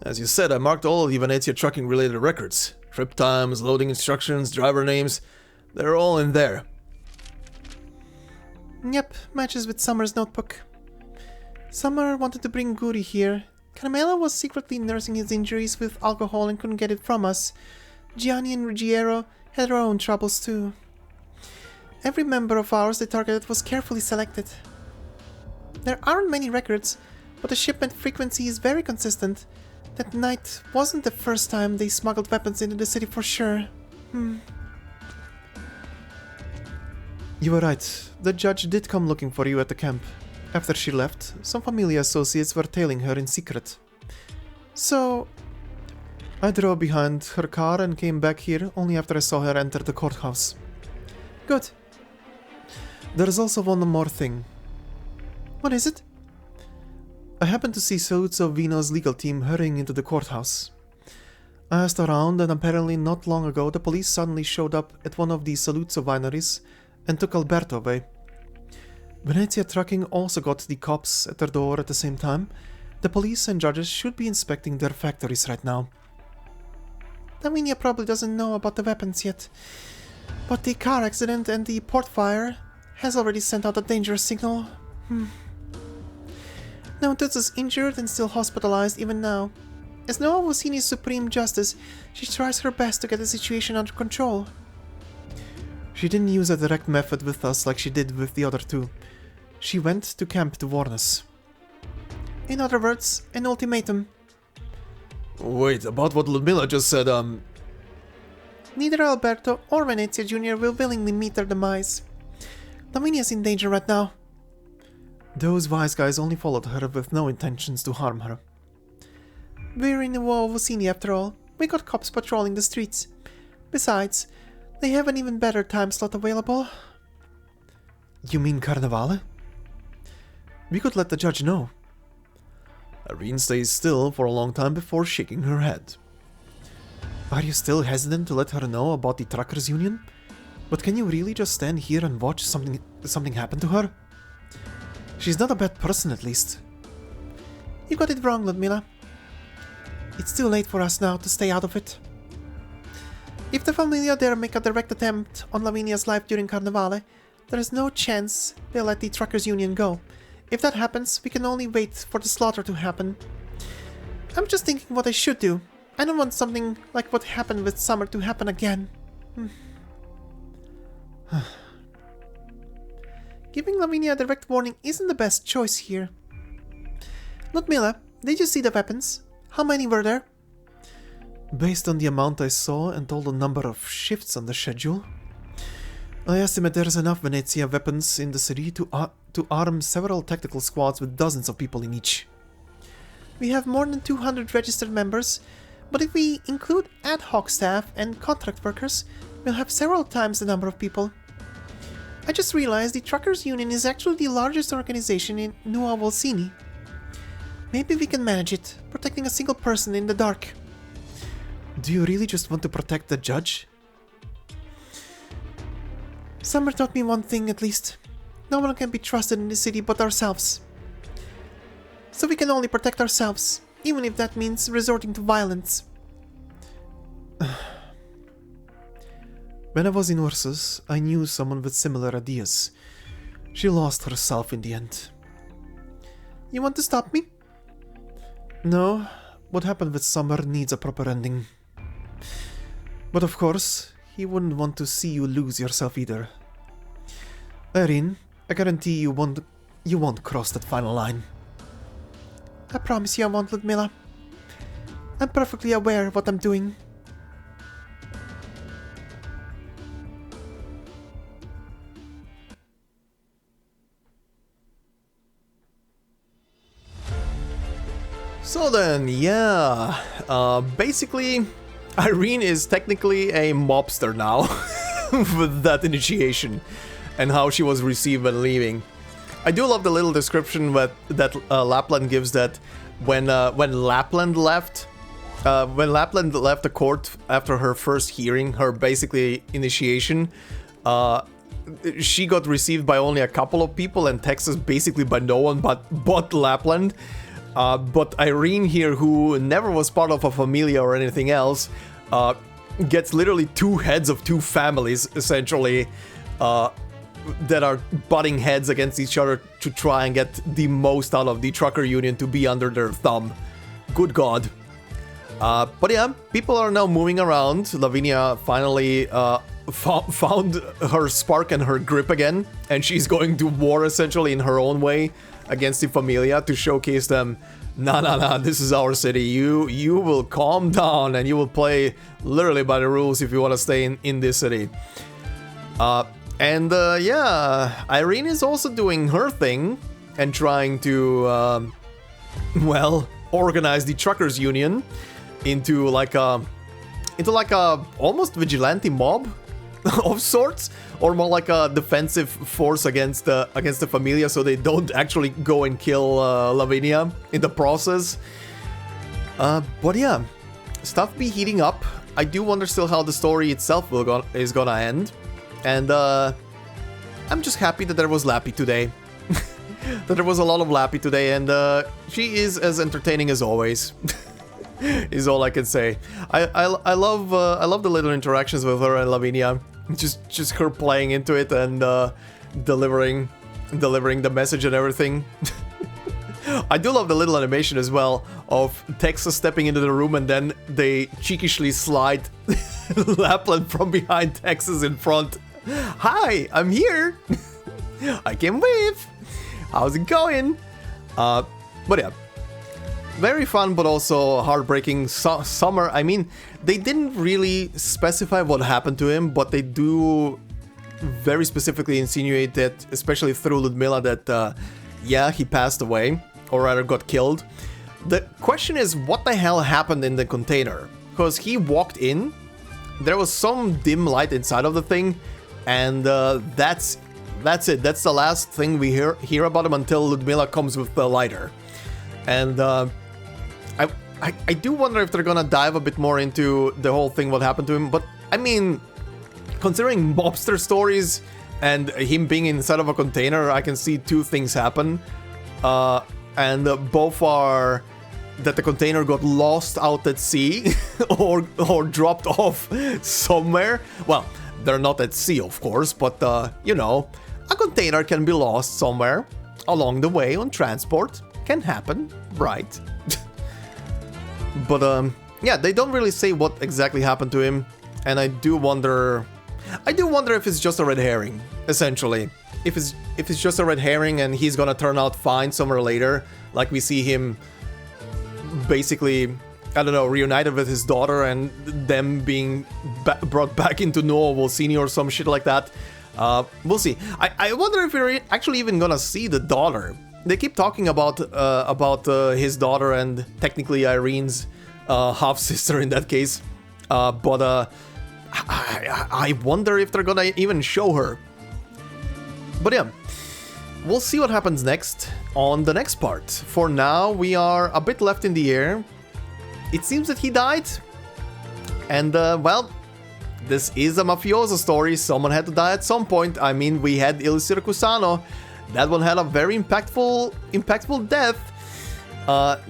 [SPEAKER 3] As you said, I marked all of the Venezia trucking related records. Trip times, loading instructions, driver names, they're all in there.
[SPEAKER 2] Yep, matches with Summer's notebook. Summer wanted to bring Guri here. Carmela was secretly nursing his injuries with alcohol and couldn't get it from us. Gianni and Ruggiero had their own troubles too. Every member of ours they targeted was carefully selected. There aren't many records, but the shipment frequency is very consistent. That night wasn't the first time they smuggled weapons into the city for sure.
[SPEAKER 1] You were right. The judge did come looking for you at the camp. After she left, some familia associates were tailing her in secret. So, I drove behind her car and came back here only after I saw her enter the courthouse. Good. There's also one more thing.
[SPEAKER 2] What is it?
[SPEAKER 1] I happened to see Saluzzo-Bellone's legal team hurrying into the courthouse. I asked around and apparently not long ago the police suddenly showed up at one of the Saluzzo wineries and took Alberto away. Venezia Trucking also got the cops at their door at the same time. The police and judges should be inspecting their factories right now.
[SPEAKER 2] Lavinia probably doesn't know about the weapons yet, but the car accident and the port fire has already sent out a dangerous signal. Now Toots is injured and still hospitalized even now. As Nuova Volsinii's supreme justice, she tries her best to get the situation under control. She didn't use a direct method with us like she did with the other two. She went to camp to warn us. In other words, an ultimatum.
[SPEAKER 3] Wait, about what Ludmilla just said,
[SPEAKER 2] Neither Alberto or Venezia Jr. will willingly meet their demise. Lavinia's in danger right now.
[SPEAKER 1] Those wise guys only followed her with no intentions to harm her.
[SPEAKER 2] We're in Nuova Volsinii after all. We got cops patrolling the streets. Besides, they have an even better time slot available.
[SPEAKER 1] You mean Carnevale? We could let the judge know.
[SPEAKER 3] Irene stays still for a long time before shaking her head.
[SPEAKER 1] Are you still hesitant to let her know about the truckers' union? But can you really just stand here and watch something happen to her? She's not a bad person, at least.
[SPEAKER 2] You got it wrong, Ludmilla. It's too late for us now to stay out of it. If the famiglia dare make a direct attempt on Lavinia's life during Carnevale, there is no chance they'll let the truckers' union go. If that happens, we can only wait for the slaughter to happen. I'm just thinking what I should do. I don't want something like what happened with Summer to happen again. Giving Lavinia a direct warning isn't the best choice here. Ludmilla, did you see the weapons? How many were there?
[SPEAKER 1] Based on the amount I saw and all the number of shifts on the schedule, I estimate there's enough Venezia weapons in the city to arm several tactical squads with dozens of people in each.
[SPEAKER 2] We have more than 200 registered members, but if we include ad hoc staff and contract workers, we'll have several times the number of people. I just realized the Truckers Union is actually the largest organization in Nuova Volsinii. Maybe we can manage it, protecting a single person in the dark.
[SPEAKER 1] Do you really just want to protect the judge?
[SPEAKER 2] Summer taught me one thing at least. No one can be trusted in the city but ourselves. So we can only protect ourselves, even if that means resorting to violence.
[SPEAKER 1] When I was in Ursus, I knew someone with similar ideas. She lost herself in the end.
[SPEAKER 2] You want to stop me?
[SPEAKER 1] No, what happened with Summer needs a proper ending. But of course, he wouldn't want to see you lose yourself either. Irene, I guarantee you won't cross that final line.
[SPEAKER 2] I promise you I won't, Ludmilla. I'm perfectly aware of what I'm doing.
[SPEAKER 1] So then, yeah, basically, Irene is technically a mobster now with that initiation and how she was received when leaving. I do love the little description that Lappland gives, that when Lappland left the court after her first hearing, her basically initiation, she got received by only a couple of people and Texas basically by no one but Lappland. But Irene here, who never was part of a familia or anything else, gets literally two heads of two families, essentially, that are butting heads against each other to try and get the most out of the trucker union to be under their thumb. Good God. But yeah, people are now moving around. Lavinia finally found her spark and her grip again, and she's going to war essentially in her own way against the familia to showcase them, nah, this is our city. You will calm down and you will play literally by the rules if you want to stay in this city. Yeah, Irene is also doing her thing and trying to, well, organize the truckers union into like a almost vigilante mob of sorts, or more like a defensive force against the familia, so they don't actually go and kill Lavinia in the process. But yeah, stuff be heating up. I do wonder still how the story itself is gonna end, and I'm just happy that there was Lappy today. That there was a lot of Lappy today, and she is as entertaining as always. Is all I can say. I love the little interactions with her and Lavinia. Just her playing into it and delivering the message and everything. I do love the little animation as well of Texas stepping into the room and then they cheekishly slide Lappland from behind Texas in front. Hi, I'm here. I came with. How's it going? But yeah, very fun, but also heartbreaking summer. I mean, they didn't really specify what happened to him, but they do very specifically insinuate that, especially through Ludmilla, that yeah, he passed away, or rather got killed. The question is, what the hell happened in the container? Because he walked in, there was some dim light inside of the thing, and that's it. That's the last thing we hear about him until Ludmilla comes with the lighter. And I do wonder if they're gonna dive a bit more into the whole thing, what happened to him. But I mean, considering mobster stories and him being inside of a container, I can see two things happen. And both are that the container got lost out at sea or dropped off somewhere. Well, they're not at sea, of course, but you know, a container can be lost somewhere along the way on transport. Can happen, right? But yeah, they don't really say what exactly happened to him, and I do wonder if it's just a red herring, essentially. If it's just a red herring and he's gonna turn out fine somewhere later, like we see him basically, I don't know, reunited with his daughter and them being brought back into Nuova Volsinii or some shit like that. We'll see. I wonder if we're actually even gonna see the daughter. They keep talking about his daughter and technically Irene's half-sister in that case. But I wonder if they're gonna even show her. But yeah, we'll see what happens next on the next part. For now, we are a bit left in the air. It seems that he died. And, well, this is a mafioso story. Someone had to die at some point. I mean, we had Il Siracusano. That one had a very impactful death.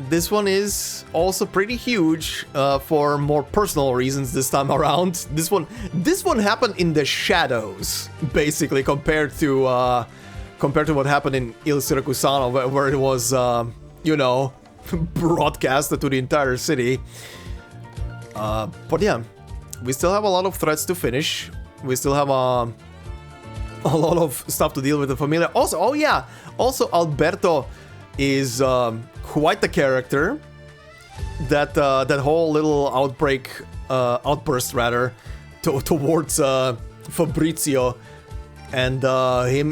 [SPEAKER 1] This one is also pretty huge for more personal reasons this time around. This one happened in the shadows, basically, compared to what happened in Il Siracusano, where it was, you know, broadcasted to the entire city. But yeah, we still have a lot of threats to finish. We still have a lot of stuff to deal with the famiglia. Also, oh yeah, also Alberto is quite the character. That whole little outburst rather, towards Fabrizio, and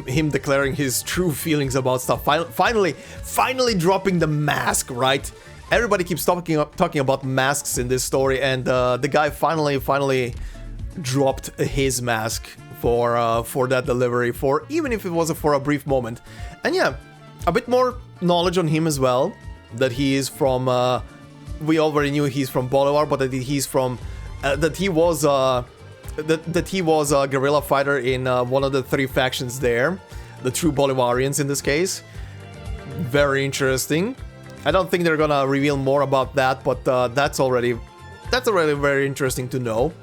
[SPEAKER 1] him declaring his true feelings about stuff. Finally dropping the mask, right? Everybody keeps talking about masks in this story, and the guy finally dropped his mask for that delivery, for even if it was for a brief moment. And yeah, a bit more knowledge on him as well, that he is from we already knew he's from Bolivar, but that he's from that he was a guerrilla fighter in one of the three factions there, the true Bolivarians in this case. Very interesting. I don't think they're gonna reveal more about that, but that's already very interesting to know.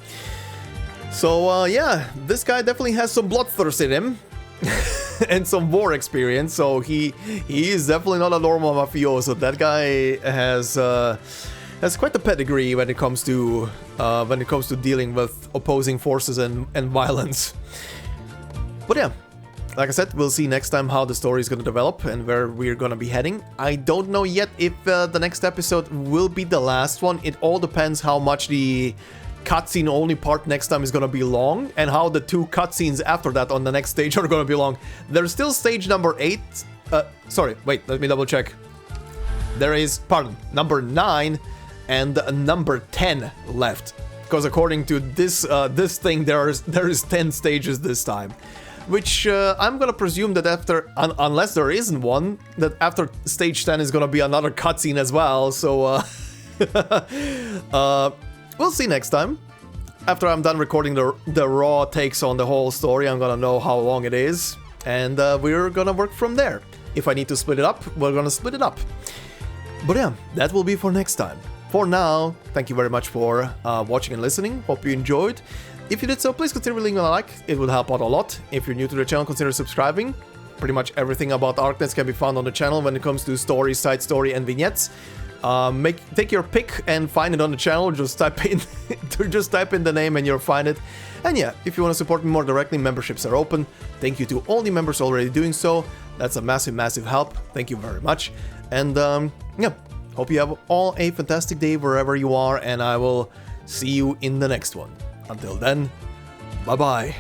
[SPEAKER 1] So yeah, this guy definitely has some bloodthirst in him and some war experience. So he is definitely not a normal mafioso. That guy has quite a pedigree when it comes to dealing with opposing forces and violence. But yeah, like I said, we'll see next time how the story is going to develop and where we're going to be heading. I don't know yet if the next episode will be the last one. It all depends how much the cutscene only part next time is going to be long, and how the two cutscenes after that on the next stage are going to be long. There's still stage number 8. Sorry, wait, let me double check. There is, number 9 and number 10 left. Because according to this thing, there is 10 stages this time. Which I'm gonna presume that after, unless there isn't one, that after stage 10 is gonna be another cutscene as well. So we'll see next time. After I'm done recording the raw takes on the whole story, I'm gonna know how long it is, and we're gonna work from there. If I need to split it up, we're gonna split it up. But yeah, that will be for next time. For now, thank you very much for watching and listening. Hope you enjoyed. If you did so, please consider leaving a like. It would help out a lot. If you're new to the channel, consider subscribing. Pretty much everything about Arknights can be found on the channel when it comes to story, side story, and vignettes. Take your pick and find it on the channel. Just type in the name and you'll find it. And yeah, if you want to support me more directly, memberships are open. Thank you to all the members already doing so. That's a massive help. Thank you very much. And yeah, hope you have all a fantastic day wherever you are, and I will see you in the next one. Until then, bye bye.